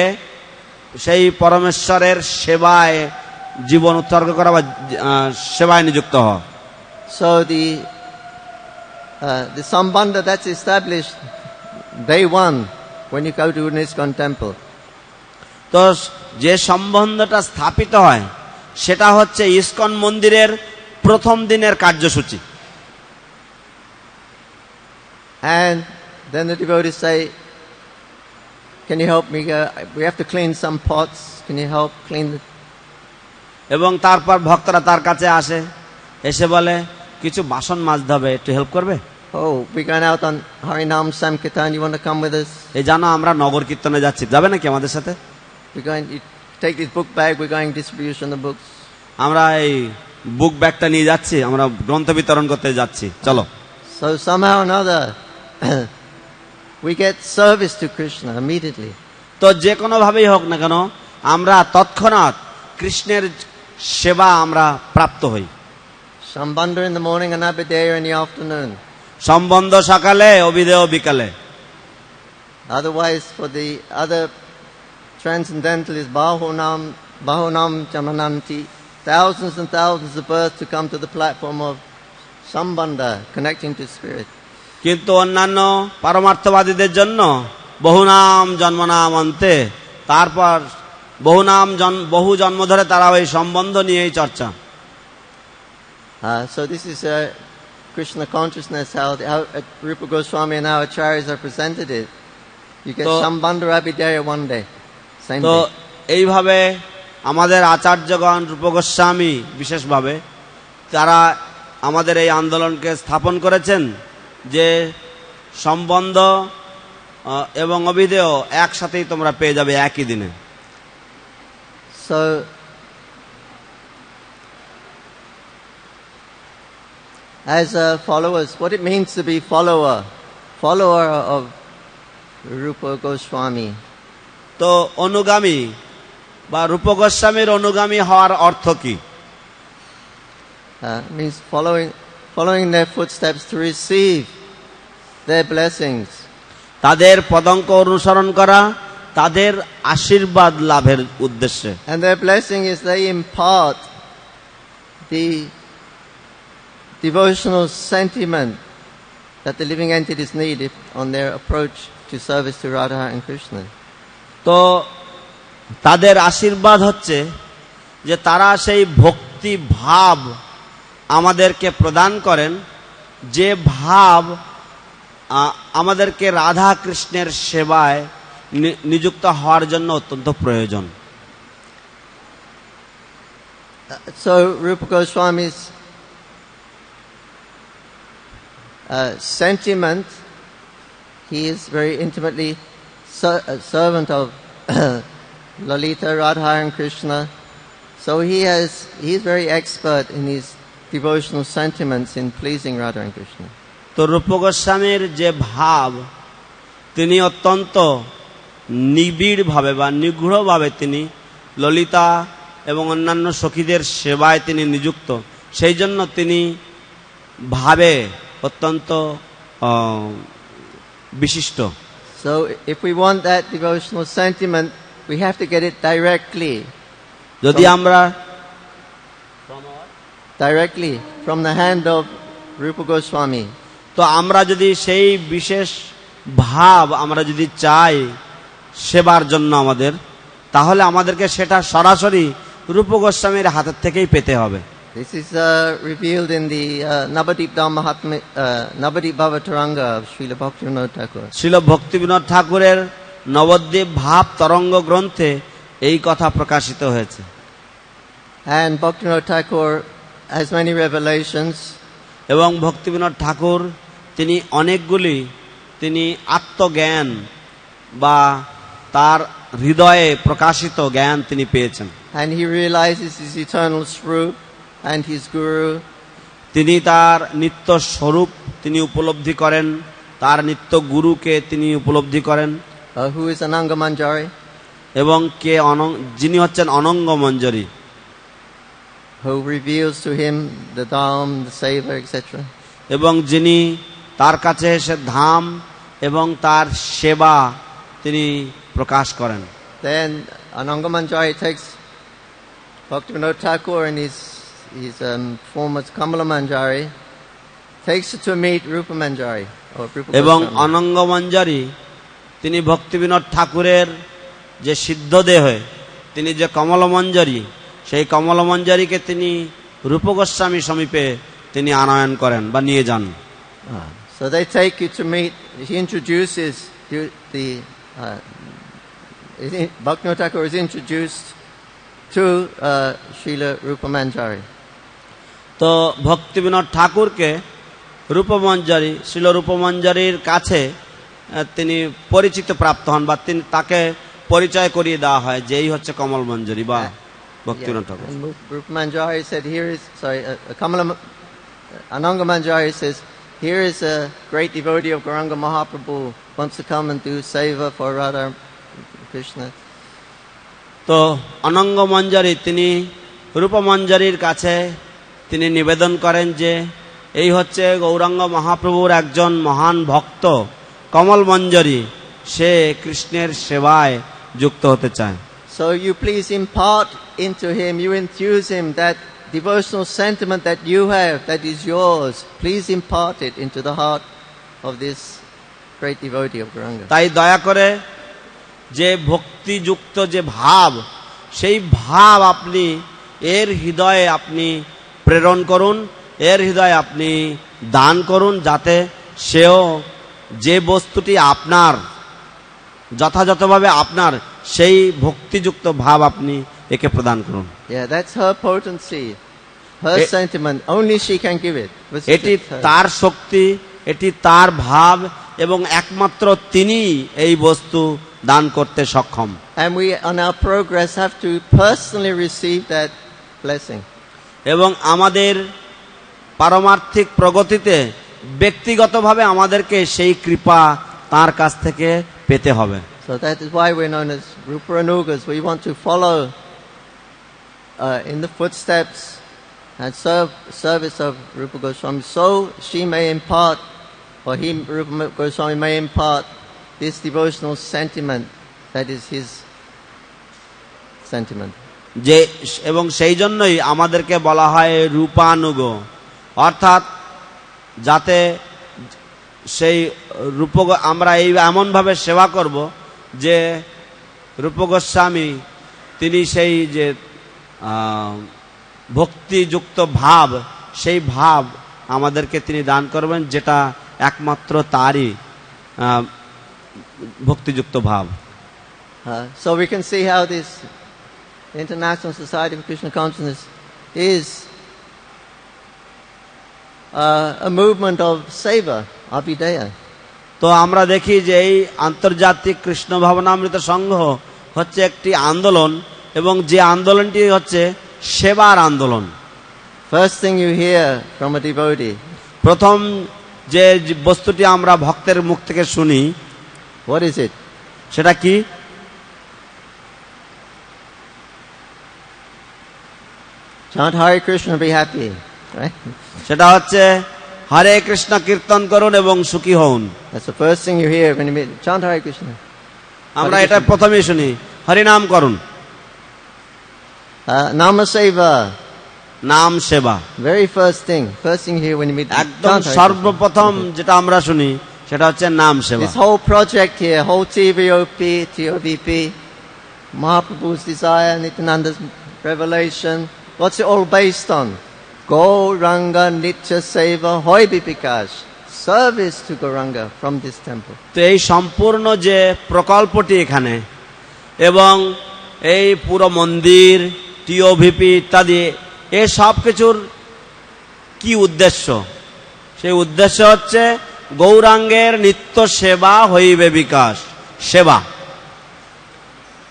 সেই পরমেশ্বরের সেবায় জীবন উৎসর্গ করা বা সেবায় নিযুক্ত হওয়া। So the sambandha that's established day one when you go to an ISKCON temple. তো যে সম্বন্ধটা স্থাপিত হয় সেটা হচ্ছে ইসকন মন্দিরের প্রথম দিনের কার্যসূচি। And then the devotees say, can you help me? We have to clean some pots. Can you help clean the... এবং তারপর ভক্তরা তার কাছে আসে এসে বলে কিছু বাসন মাজতে হবে, একটু হেল্প করবে? Oh, we're going out on Harinam Sankirtan. You want to come with us? এই জানো আমরা নগর কীর্তনে যাচ্ছি, যাবে নাকি আমাদের সাথে? We're going. You take this book bag. We're going distribution of books. আমরা এই বুক ব্যাগটা নিয়ে যাচ্ছি, আমরা গ্রন্থ বিতরণ করতে যাচ্ছি, চলো। So somehow or another, we get service to Krishna immediately. তো যে কোনো ভাবেই হোক না কেন আমরা তৎক্ষণাৎ কৃষ্ণের সেবা আমরা প্রাপ্ত হই। Shambandha in the morning and Abhideya in the afternoon. সম্বন্ধ সকালে, অভিধেয় বিকালে। Otherwise, for the other transcendentalists, Bahunam Chamananti, thousands and thousands of births to come to the platform of Sambandha, connecting to spirit. কিন্তু অন্যান্য পারমার্থবাদীদের জন্য বহুনাম জন্মনাম অন্তে, তারপর বহু জন্ম ধরে তারা ওই সম্বন্ধ নিয়েই চর্চা। So this is Krishna consciousness, how Rupa Goswami and our acharyas are presented it. You get Shambandha Abhideya one day, same তো day. এইভাবে আমাদের আচার্যগণ রূপ গোস্বামী বিশেষভাবে তারা আমাদের এই আন্দোলনকে স্থাপন করেছেন যে সম্বন্ধ এবং অভিধেয় একসাথেই তোমরা পেয়ে যাবে একই দিনে। So as followers, what it means to be follower of Rupa Goswami. তো অনুগামী বা রূপ গোস্বামীর অনুগামী হওয়ার অর্থ কি? Means following their footsteps to receive their blessings. তাদের পদঙ্ক অনুসরণ করা, তাদের আশীর্বাদ লাভের উদ্দেশ্যে। And their blessing is they impart the devotional sentiment that the living entities need on their approach to service to Radha and Krishna. তো তাদের আশীর্বাদ হচ্ছে যে তারা সেই ভক্তি ভাব আমাদেরকে প্রদান করেন, যে ভাব আমাদেরকে রাধা কৃষ্ণের সেবায় নিযুক্ত হওয়ার জন্য অত্যন্ত প্রয়োজন। So Rupa Goswami's sentiment, he is very intimately a servant of Lalita, Radha and Krishna. So he is very expert in his devotional sentiments in pleasing Radha and Krishna. তো রূপ গোস্বামীর যে ভাব, তিনি অত্যন্ত নিবিড়ভাবে বা নিগূঢ়ভাবে তিনি ললিতা এবং অন্যান্য সখীদের সেবায় তিনি নিযুক্ত, সেই জন্য তিনি ভাবে অত্যন্ত বিশিষ্ট। So if we want that devotional sentiment, we have to get it directly from the hand of Rupa Goswami. তো আমরা যদি সেই বিশেষ ভাব আমরা যদি চাই সেবার জন্য আমাদের, তাহলে আমাদেরকে সেটা সরাসরি রূপ গোস্বামীর হাতের থেকেই পেতে হবে। This is revealed in the Navadip Mahatma, Navadip Bhavataranga of Srila Bhaktivinoda Thakur. Srila Bhaktivinod ঠাকুরের নবদ্বীপ ভাব তরঙ্গ গ্রন্থে এই কথা প্রকাশিত হয়েছে। And Bhaktivinoda Thakur has many revelations. এবং ভক্তিবিনোদ ঠাকুর তিনি অনেকগুলি তিনি আত্মজ্ঞান বা তার হৃদয়ে প্রকাশিত জ্ঞান তিনি পেয়েছেন। And he realizes his eternal Swarup and his Guru. তিনি তার নিত্য স্বরূপ তিনি উপলব্ধি করেন, তার নিত্য গুরুকে তিনি উপলব্ধি করেন। Who is Ananga Manjari? এবং যিনি হচ্ছেন Ananga Manjari, who reveals to him the dham, the seva, etc. এবং যিনি তার কাছে এসে ধাম এবং তার সেবা তিনি প্রকাশ করেন। Then Ananga Manjari takes Bhaktivinoda Thakur and his form as Kamala Manjari, takes it to meet Rupa Manjari. এবং অনঙ্গ মঞ্জরি তিনি ভক্তিবিনোদ ঠাকুরের যে সিদ্ধ দেহে তিনি যে কমল মঞ্জরি, সেই কমল মঞ্জরিকে তিনি রূপ গোস্বামী সমীপে তিনি আনয়ন করেন বা নিয়ে যান। So they take you to meet. He introduces Bhaktivinoda Thakur is introduced to Srila Rupa Manjari. তো ভক্তিবিনোদ ঠাকুরকে রূপমঞ্জরি শিল রূপমঞ্জরির কাছে তিনি পরিচিত প্রাপ্ত হন বা তিনি তাকে পরিচয় করিয়ে দেওয়া হয় যে এই হচ্ছে কমল মঞ্জরি বা ভক্তিবিনোদ ঠাকুর। And Rupa Manjari said, here is, Ananga Manjari says, here is a great devotee of Gauranga Mahaprabhu, wants to come and do seva for Radha Krishna. তো অনঙ্গ মঞ্জরি তিনি রূপমঞ্জরির কাছে তিনি নিবেদন করেন যে এই হচ্ছে গৌরাঙ্গ মহাপ্রভুর একজন মহান ভক্ত কমল মঞ্জরি, সে কৃষ্ণের সেবায় যুক্ত হতে চায়। So you please impart into him, you infuse him that devotional sentiment that you have, that is yours. Please impart it into the heart of this great devotee of Gauranga. তাই দয়া করে যে ভক্তিযুক্ত যে ভাব, সেই ভাব আপনি এর হৃদয়ে আপনি প্রেরণ করুন, এর হৃদয়ে আপনি দান করুন, যাতে সেও যে বস্তুটি আপনার যথাযথভাবে আপনার সেই ভক্তিযুক্ত ভাব আপনি একে প্রদান করুন। Yeah, that's her potency, her sentiment. Only she can give it. এটি তার শক্তি, এটি তার ভাব এবং একমাত্র তিনি এই বস্তু দান করতে সক্ষম। And we on our progress have to personally receive that blessing. এবং আমাদের পারমার্থিক প্রগতিতে ব্যক্তিগতভাবে আমাদেরকে সেই কৃপা তার কাছ থেকে পেতে হবে। So that is why we're known as Rupa Anugas. We want to follow in the footsteps and service of Rupa Goswami, so she may impart, or he, Rupa Goswami, may impart this devotional sentiment that is his sentiment. যে এবং সেই জন্যই আমাদেরকে বলা হয় রূপানুগ, অর্থাৎ যাতে সেই রূপ আমরা এই এমনভাবে সেবা করব যে রূপ গোস্বামী তিনি সেই যে ভক্তিযুক্ত ভাব, সেই ভাব আমাদেরকে তিনি দান করবেন, যেটা একমাত্র তারই ভক্তিযুক্ত ভাব। So we can see how this International Society for Krishna Consciousness is a movement of seva, abhideya. তো আমরা দেখি যে এই আন্তর্জাতিক কৃষ্ণ ভাবনামৃত সংঘ হচ্ছে একটি আন্দোলন, এবং যে আন্দোলনটি হচ্ছে সেবার আন্দোলন। First thing you hear from a devotee, প্রথম যে বস্তুটি আমরা ভক্তের মুখ থেকে শুনি, what is it? সেটা কি? Chant Hare Krishna, be happy, right? সেটা হচ্ছে হরে কৃষ্ণ কীর্তন করুন এবং সুখী হন। That's the first thing you hear when you meet. Chant Hare Krishna. আমরা এটা প্রথমেই শুনি, হরিনাম করুন, Nama Seva, নাম সেবা। very first thing you hear when you meet. একদম Chant Hare Krishna. সর্বপ্রথম যেটা আমরা শুনি সেটা হচ্ছে নাম সেবা। This whole project here, whole TVOP, TOVP, Mahaprabhu's desire, Nityananda's revelation, what's it all based on? Gauranga Nitya Seva Hoy Bipikash, service to Gauranga from this temple. তো এই সম্পূর্ণ যে প্রকল্পটি এখানে এবং এই পুরো মন্দির, টিওভিপি ইত্যাদি, এই সব কিছুর কি উদ্দেশ্য? সেই উদ্দেশ্য হচ্ছে গৌরাঙ্গের নিত্য সেবা হইবে বিকাশ, সেবা।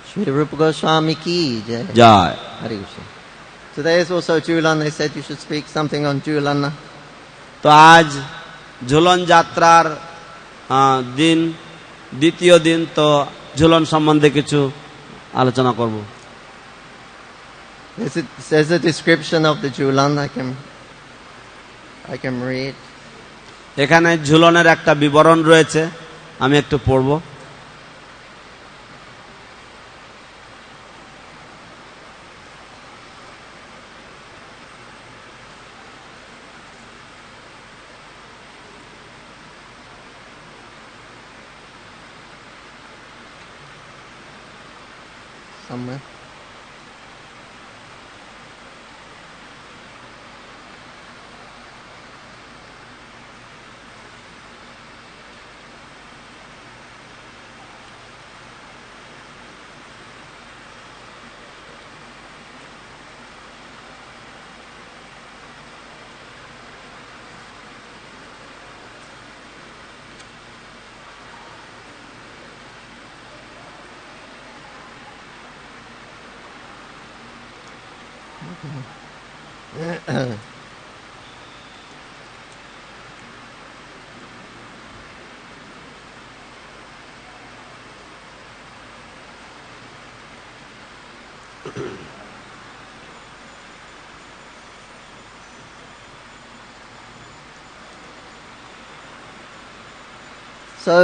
Shri Rupa Goswami ki jai. Joy. Hare Krishna. Today is also Julan. They said you should speak something on Julan. তো আজ ঝুলন যাত্রার দিন, দ্বিতীয় দিন, তো ঝুলন সম্বন্ধে কিছু আলোচনা করব। There's a description of the Julan. I can read. এখানে ঝুলনের একটা বিবরণ রয়েছে, আমি একটু পড়ব। Somewhere. So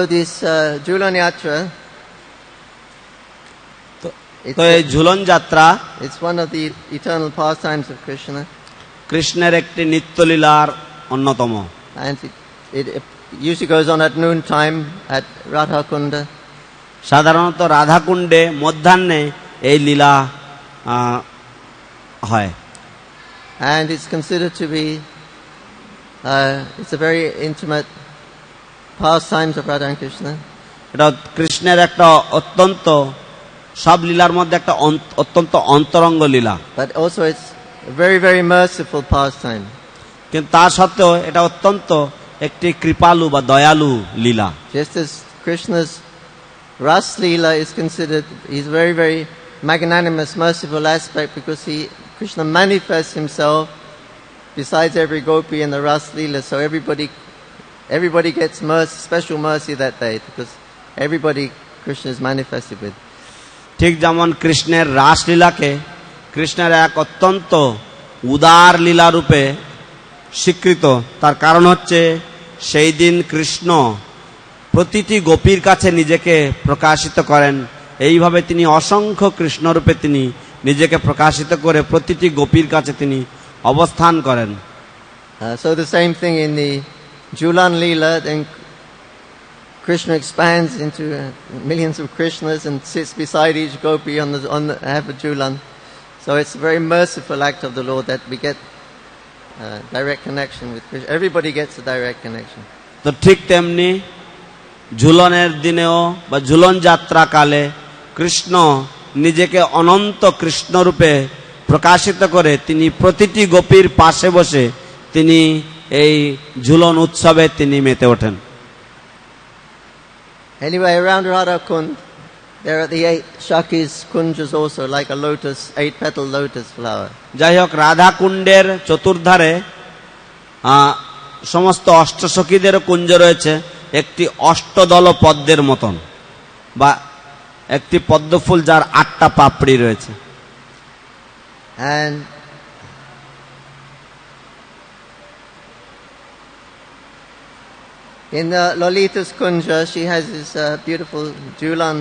this Julan Yatra, তো এই ঝুলন যাত্রা it's one of the eternal pastimes of Krishna, কৃষ্ণের একটি নিত্যলীলার অন্যতম। and it usually goes on at noon time at Radha Kunda. সাধারণত রাধাকুণ্ডে মধ্যাহ্নে এই লীলা হয়। And it's considered to be, it's a very intimate pastimes of Radha and Krishna. এটা কৃষ্ণের একটা অত্যন্ত, সব লীলার মধ্যে একটা অত্যন্ত অন্তরঙ্গ লীলা, But also it's a very, very merciful pastime. কিন্তু তা সত্ত্বেও এটা অত্যন্ত একটি কৃপালু বা দয়ালু লীলা। Just as Krishna's Ras Leela is considered, he's very, very magnanimous, merciful aspect because Krishna manifests himself besides every gopi in the Ras Leela. So everybody gets mercy, special mercy that day because everybody Krishna is manifested with. ঠিক যেমন কৃষ্ণের রাসলীলাকে কৃষ্ণের এক অত্যন্ত উদার লীলা রূপে স্বীকৃত, তার কারণ হচ্ছে সেই দিন কৃষ্ণ প্রতিটি গোপীর কাছে নিজেকে প্রকাশিত করেন। এইভাবে তিনি অসংখ্য কৃষ্ণরূপে তিনি নিজেকে প্রকাশিত করে প্রতিটি গোপীর কাছে তিনি অবস্থান করেন। So the same thing in the Julan Leela, then Krishna expands into millions of Krishnas and sits beside each gopi on the half of Julan. So it's a very merciful act of the Lord that we get direct connection with Krishna. Everybody gets a direct connection. তো ঠিক তেমনি ঝুলনের দিনেও বা ঝুলন যাত্রাকালে কৃষ্ণ নিজেকে অনন্ত কৃষ্ণরূপে প্রকাশিত করে তিনি প্রতিটি গোপীর পাশে বসে তিনি এই ঝুলন উৎসবে তিনি মেতে ওঠেন। Anyway, around Radha Kund, there are the 8 Shakis kunjas also, like a lotus, 8-petal lotus flower. যাই হোক, রাধা কুণ্ডের চতুর্ধারে সমস্ত অষ্টসখীদের কুঞ্জ রয়েছে একটি অষ্টদল পদ্মের মতন, বা একটি পদ্মফুল যার 8টা পাপড়ি রয়েছে। And in the Lolita's Kunja, she has this beautiful Julan.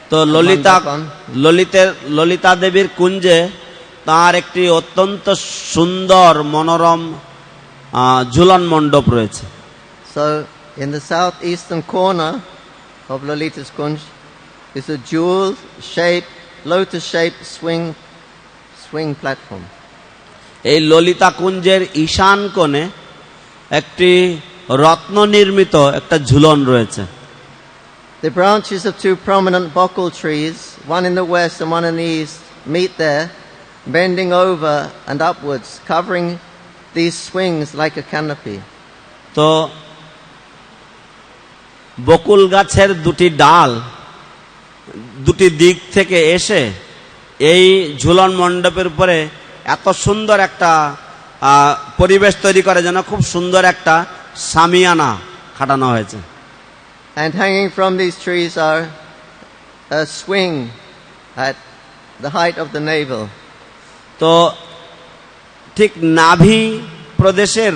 তো ললিতা দেবীর কুঞ্জে তার একটি অত্যন্ত সুন্দর মনোরম ঝুলন মণ্ডপ রয়েছে। So in the southeastern corner of Lolita's Kunj is a jewel-shaped, lotus-shaped swing platform. এই ললিতা কুঞ্জের ঈশান কোণে একটি রত্ন নির্মিত একটা ঝুলন রয়েছে। The branches of 2 prominent bokul trees, one in the west and one in the east, meet there, bending over and upwards, covering these swings like a canopy. তো বকুল গাছের 2টি ডাল 2টি দিক থেকে এসে এই ঝুলন মণ্ডপের উপরে এত সুন্দর একটা পরিবেশ তৈরি করে, যেন খুব সুন্দর একটা সামিয়ানা খাটানো হয়েছে। And hanging from these trees are a swing at the height of the navel. তো ঠিক নাভি প্রদেশের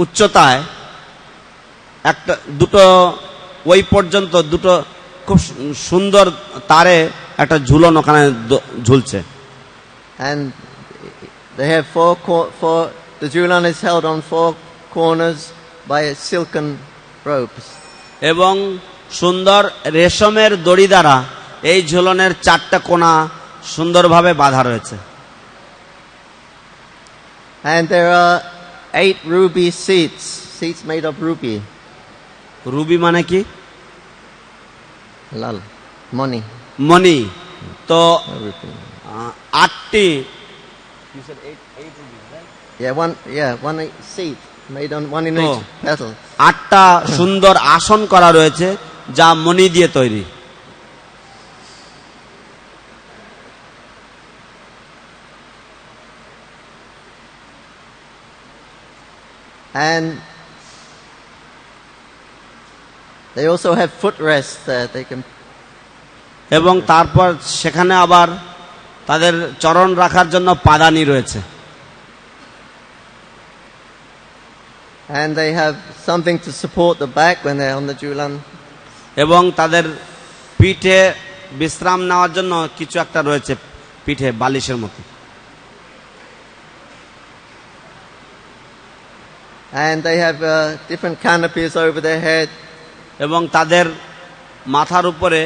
উচ্চতায় দুটো ওই পর্যন্ত দুটো খুব সুন্দর তারে একটা ঝুলন ওখানে ঝুলছে। And they have the Julan is held on 4 corners by silken ropes. এবং সুন্দর রেশমের দড়ি দ্বারা এই ঝুলনের 4টা কোণা সুন্দরভাবে বাঁধা রয়েছে। And there are 8 ruby seats made of ruby. Ruby মানে কি? Lal, money. মণি। তো Ruby. 8টি, one seat made on one in Oh. each petal. 8টা সুন্দর আসন করা রয়েছে যা মণি দিয়ে তৈরি। And they also have footrests there. They can, এবং তারপর সেখানে আবার তাদের চরণ রাখার জন্য পাদানি রয়েছে। and they have something to support the back when they're on the Julan. এবং তাদের পিঠে বিশ্রাম নেওয়ার জন্য কিছু একটা রয়েছে পিঠে বালিশের মতো। And they have different canopies over their head. এবং তাদের মাথার উপরে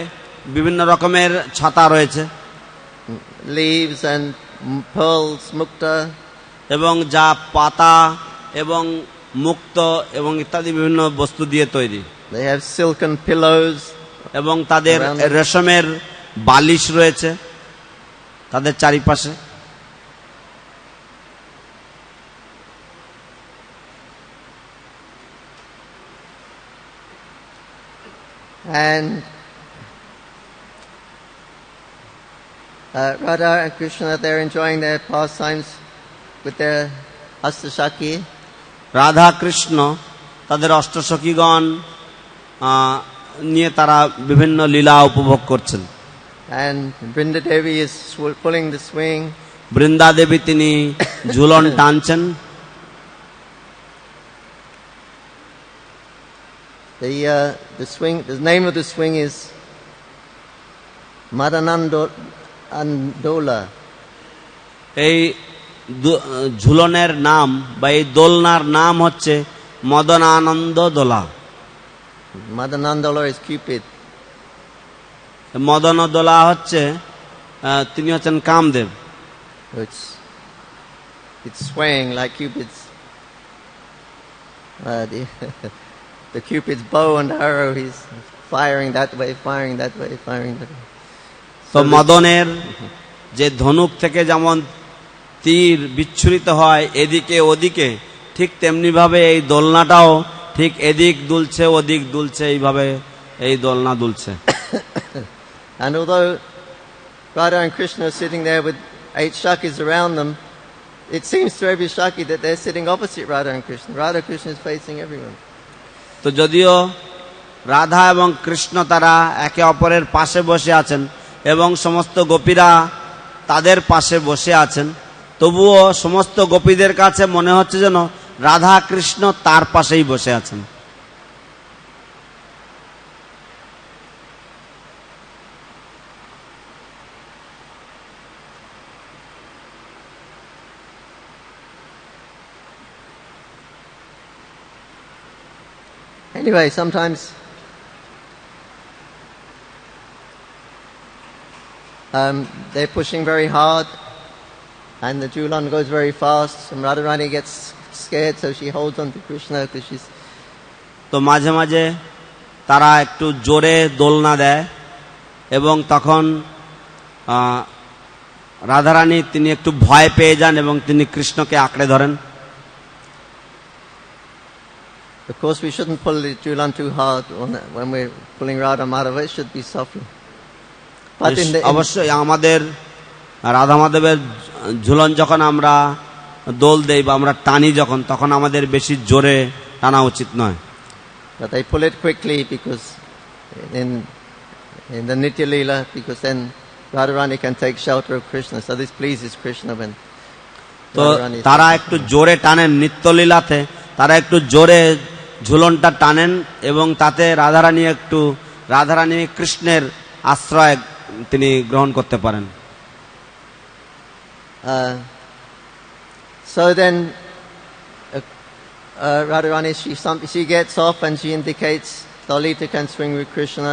বিভিন্ন রকমের ছাতা রয়েছে, Leaves and pearls, mukta. এবং যা পাতা এবং মুক্ত এবং ইত্যাদি বিভিন্ন বস্তু দিয়ে তৈরি। They have silken pillows. এবং তাদের Around them. রেশমের বালিশ রয়েছে তাদের চারিপাশে। And Radha and Krishna, they're enjoying their pastimes with their Hastashaki. Radha Krishna তাদের অষ্টসখীগণ নিয়ে তারা বিভিন্ন লীলা উপভোগ করছেন। And Brinda Devi is pulling the swing. Brinda দেবী তিনি Jhulan টানছেন। The swing, the name of the swing is Madanandola. এই ঝুলনের নাম বা এই দোলনার নাম হচ্ছে মদনানন্দ দোলা। Madanandola is Cupid. মদন দোলা হচ্ছে তিনি হচ্ছেন Kamadeva. It's swaying like Cupid's the Cupid's bow and arrow. He's firing that way, firing that way, firing that way. তো মদনের যে ধনুক থেকে যেমন তীর বিচ্ছুরিত হয় এদিকে ওদিকে, ঠিক তেমনি ভাবে এই দোলনাটাও ঠিক এদিক দুলছে ওদিক দুলছে, এইভাবে এই দোলনা দুলছে। And although Radha and Krishna are sitting there with 8 Shakis around them, it seems to every Shaki that they're sitting opposite Radha and Krishna. Radha and Krishna is facing everyone. তো যদিও রাধা এবং কৃষ্ণ তারা একে অপরের পাশে বসে আছেন এবং সমস্ত গোপীরা তাদের পাশে বসে আছেন, তবুও সমস্ত গোপীদের কাছে মনে হচ্ছে যেন রাধা কৃষ্ণ তার পাশেই বসে আছেন। Anyway, sometimes they're pushing very hard and the Julan goes very fast and Radharani gets scared, so she holds on to Krishna because she's... তো মাঝে মাঝে তারা একটু জোরে দোলনা দেয় এবং তখন রাধারানী তিনি একটু ভয় পেয়ে যান এবং তিনি কৃষ্ণকে আঁকড়ে ধরেন। Of course, we shouldn't pull the Julan too hard when we're pulling Radha Madhava. It should be softly. But অবশ্যই আমাদের রাধা মাধবের ঝুলন যখন আমরা দোল দেই বা আমরা টানি যখন, তখন আমাদের বেশি জোরে টানা উচিত নয়। But they pull it quickly because in the Nitya Leela, because then Radharani can take shelter of Krishna. So this pleases Krishna when তো তারা একটু জোরে টানেন নিত্যলীলাতে, তারা একটু জোরে ঝুলনটা টানেন এবং তাতে রাধারানী কৃষ্ণের আশ্রয় তিনি গ্রহণ করতে পারেন। So then Radharani, she gets off and she indicates Dalita can swing with Krishna.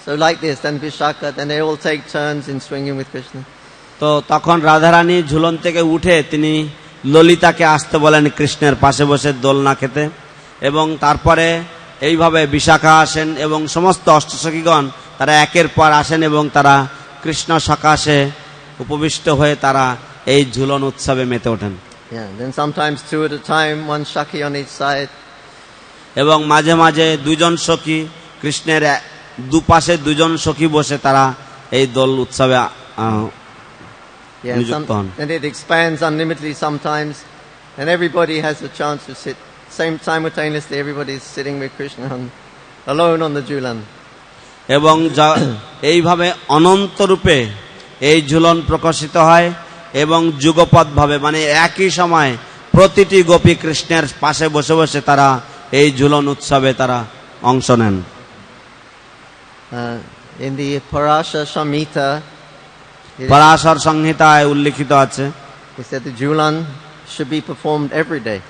So like this, then Vishaka, then they all take turns in swinging with Krishna. তো তখন রাধারানী ঝুলন থেকে উঠে তিনি ললিতাকে আসতে বলেন কৃষ্ণের পাশে বসে দোলনা খেতে, এবং তারপরে এইভাবে বিশাখা আসেন এবং সমস্ত অষ্টসখীগণ তারা একের পর আসেন এবং তারা কৃষ্ণ সকাশে উপবিষ্ট হয়ে তারা এই ঝুলন উৎসবে মেতে ওঠেন। Yeah, then sometimes 2 at a time, 1 Shaki on each side. এবং মাঝে মাঝে দুজন সখী কৃষ্ণের দুপাশে দুজন সখী বসে তারা এই দোল উৎসবে নিযুক্ত হন। And it expands unlimitedly sometimes, and everybody has a chance to simultaneously everybody is sitting with Krishna alone on the Julan. এবং এইভাবে অনন্ত রূপে এই ঝুলন প্রকাশিত হয় এবং যুগপৎ ভাবে মানে একই সময় প্রতিটি গোপী কৃষ্ণের পাশে বসে বসে তারা এই ঝুলন উৎসবে তারা অংশ নেন। In the Parasha Samhita, Parashar সংহিতায় উল্লিখিত আছে it said the Julan should be performed every day.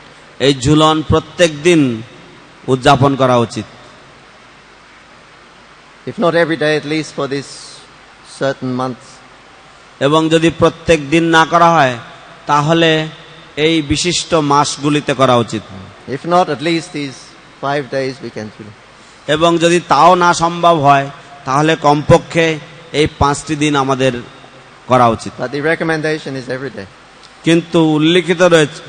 এই ঝুলন প্রত্যেক দিন উদযাপন করা উচিত, If not every day, at least for this certain months. এবং যদি প্রত্যেক দিন না করা হয় তাহলে এই বিশিষ্ট মাসগুলিতে করা উচিত, If not, at least these 5 days we can do. এবং যদি তাও না সম্ভব হয় তাহলে কমপক্ষে এই 5টি দিন আমাদের করা উচিত। But the recommendation is every day. কিন্তু উল্লিখিত রয়েছে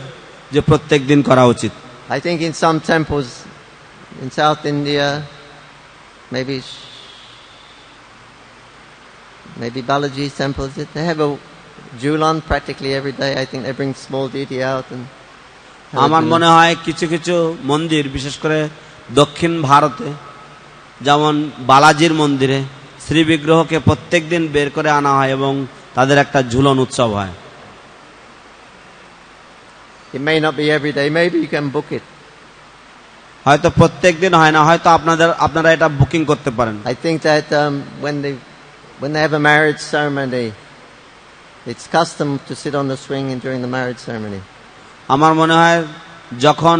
যে প্রত্যেক দিন করা উচিত। I think in some temples in South India, maybe Balaji's temples, they have a Julan practically every day. I think they bring small deity out and have a আমার Julan. মনে হয় কিছু কিছু মন্দির, বিশেষ করে দক্ষিণ ভারতে, যেমন বালাজির মন্দিরে শ্রী বিগ্রহকে প্রত্যেক দিন বের করে আনা হয় এবং তাদের একটা ঝুলন উৎসব হয়। It may not be every day. Maybe you can book it. হয়তো প্রত্যেক দিন হয় না, হয়তো আপনারা এটা বুকিং করতে পারেন। I think that when they have a marriage ceremony, it's custom to sit on the swing during the marriage ceremony. আমার মনে হয় যখন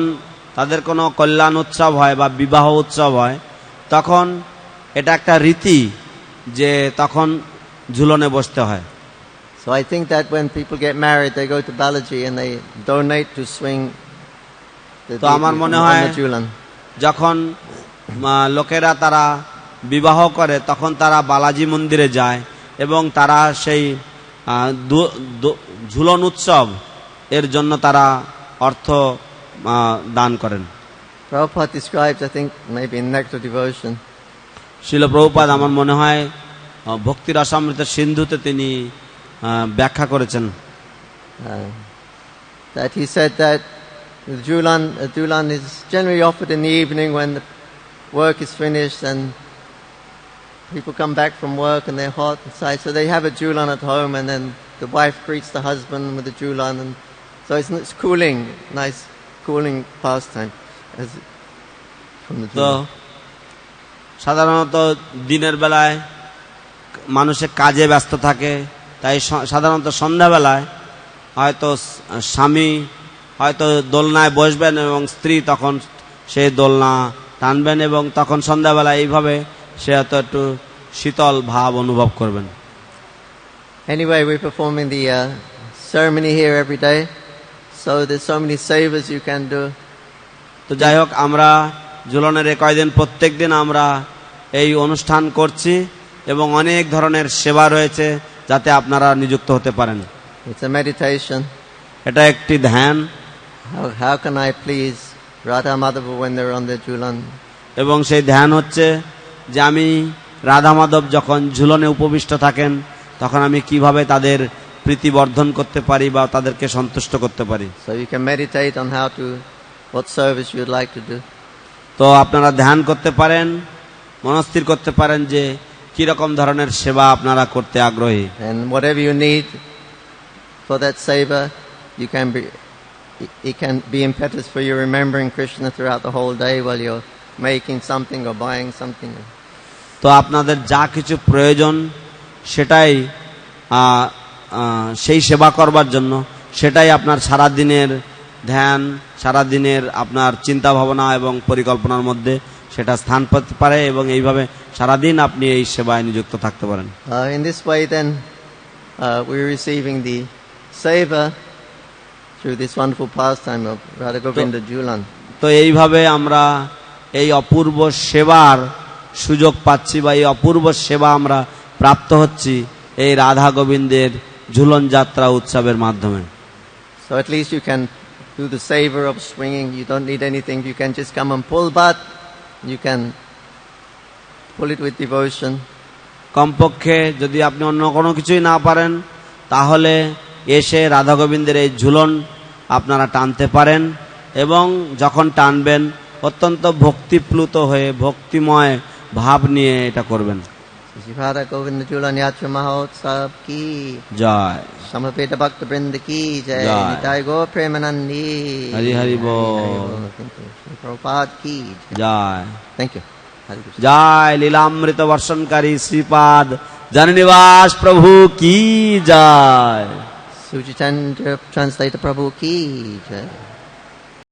তাদের কোনো কল্যাণ উৎসব হয় বা বিবাহ উৎসব হয় তখন এটা একটা রীতি যে তখন ঝুলনে বসতে হয়। So I think that when people get married, they go to Balaji and they donate to swing the তো আমার মনে on হয় the Julan. যখন লোকেরা তারা বিবাহ করে তখন তারা বালাজি মন্দিরে যায় এবং তারা সেই ঝুলন উৎসব এর জন্য তারা অর্থ দান করেন। Prabhupada describes, I think, maybe in Nectar Devotion, শিল প্রভুপাদ আমার মনে হয় ভক্তি রসামৃত সিন্ধুতে তিনি ব্যাখ্যা করেছেন that he said that the Julan is generally offered in the evening when the work is finished and people come back from work and they're hot inside, so they have a Julan at home and then the wife greets the husband with the Julan, and so it's cooling, nice cooling pastime from the তো Julan. সাধারণত দিনের বেলায় মানুষের কাজে ব্যস্ত থাকে, তাই সাধারণত সন্ধ্যাবেলায় হয়তো স্বামী হয়তো দোলনায় বসবেন এবং স্ত্রী তখন সেই দোলনা টানবেন এবং তখন সন্ধ্যাবেলায় এইভাবে সে হয়তো একটু শীতল ভাব অনুভব করবেন। Anyway, we're performing the ceremony here every day, so there's so many savas you can do. তো যাই হোক, আমরা ঝুলনের কয়েকদিন প্রত্যেক দিন আমরা এই অনুষ্ঠান করছি এবং অনেক ধরনের সেবা রয়েছে যাতে আপনারা নিযুক্ত হতে পারেন। It's a meditation. এটা একটি ধ্যান How can I please Radha Madhava when they're on the Julan? এবং সেই ধ্যান হচ্ছে যে আমি রাধা মাধব যখন ঝুলনে উপবিষ্ট থাকেন তখন আমি কিভাবে তাদের প্রীতিবর্ধন করতে পারি বা তাদেরকে সন্তুষ্ট করতে পারি। So you can meditate on what service you'd like to do. তো আপনারা ধ্যান করতে পারেন, মনস্থির করতে পারেন যে কি রকম ধরনের সেবা আপনারা করতে আগ্রহী। And whatever you need for that seva, it can be impetus for you remembering Krishna throughout the whole day while you're making something or buying something. তো আপনাদের যা কিছু প্রয়োজন সেটাই সেই সেবা করবার জন্য সেটাই আপনার সারাদিনের ধ্যান, সারাদিনের আপনার চিন্তা ভাবনা এবং পরিকল্পনার মধ্যে সেটা স্থান পেতে পারে এবং এইভাবে সারাদিন আপনি এই সেবায় নিযুক্ত থাকতে পারেন। In this way then we're receiving the seva through this wonderful pastime of Radha Govinda Julan. তো এইভাবে আমরা এই অপূর্ব সেবার সুযোগ পাচ্ছি বা এই অপূর্ব সেবা আমরা প্রাপ্ত হচ্ছি এই রাধা গোবিন্দের ঝুলন যাত্রা উৎসবের মাধ্যমে। So at least you can do the savor of swinging. You don't need anything. You can just come and pull, but you can pull it with devotion. কমপক্ষে যদি আপনি অন্য কোনো কিছুই না পারেন তাহলে এসে রাধা গোবিন্দের এই ঝুলন আপনারা টানতে পারেন এবং যখন টানবেন অত্যন্ত ভক্তিপ্লুত হয়ে ভক্তিময় ভাব নিয়ে এটা করবেন। Shivada Govinda Julan Yatra Mahotsav ki Joy Samapeta Bhakta Brinda ki jai Jai. Nitai Go Premanandi Hari Hari Bol. Thank you. Shri Prabhupada ki jai. Joy Thank you. Hare Krishna. জয় লীলামৃত বর্ষণকারী শ্রীপাদ জননিবাস প্রভু কি জয়। Sujitendra Translator Prabhu ki jai.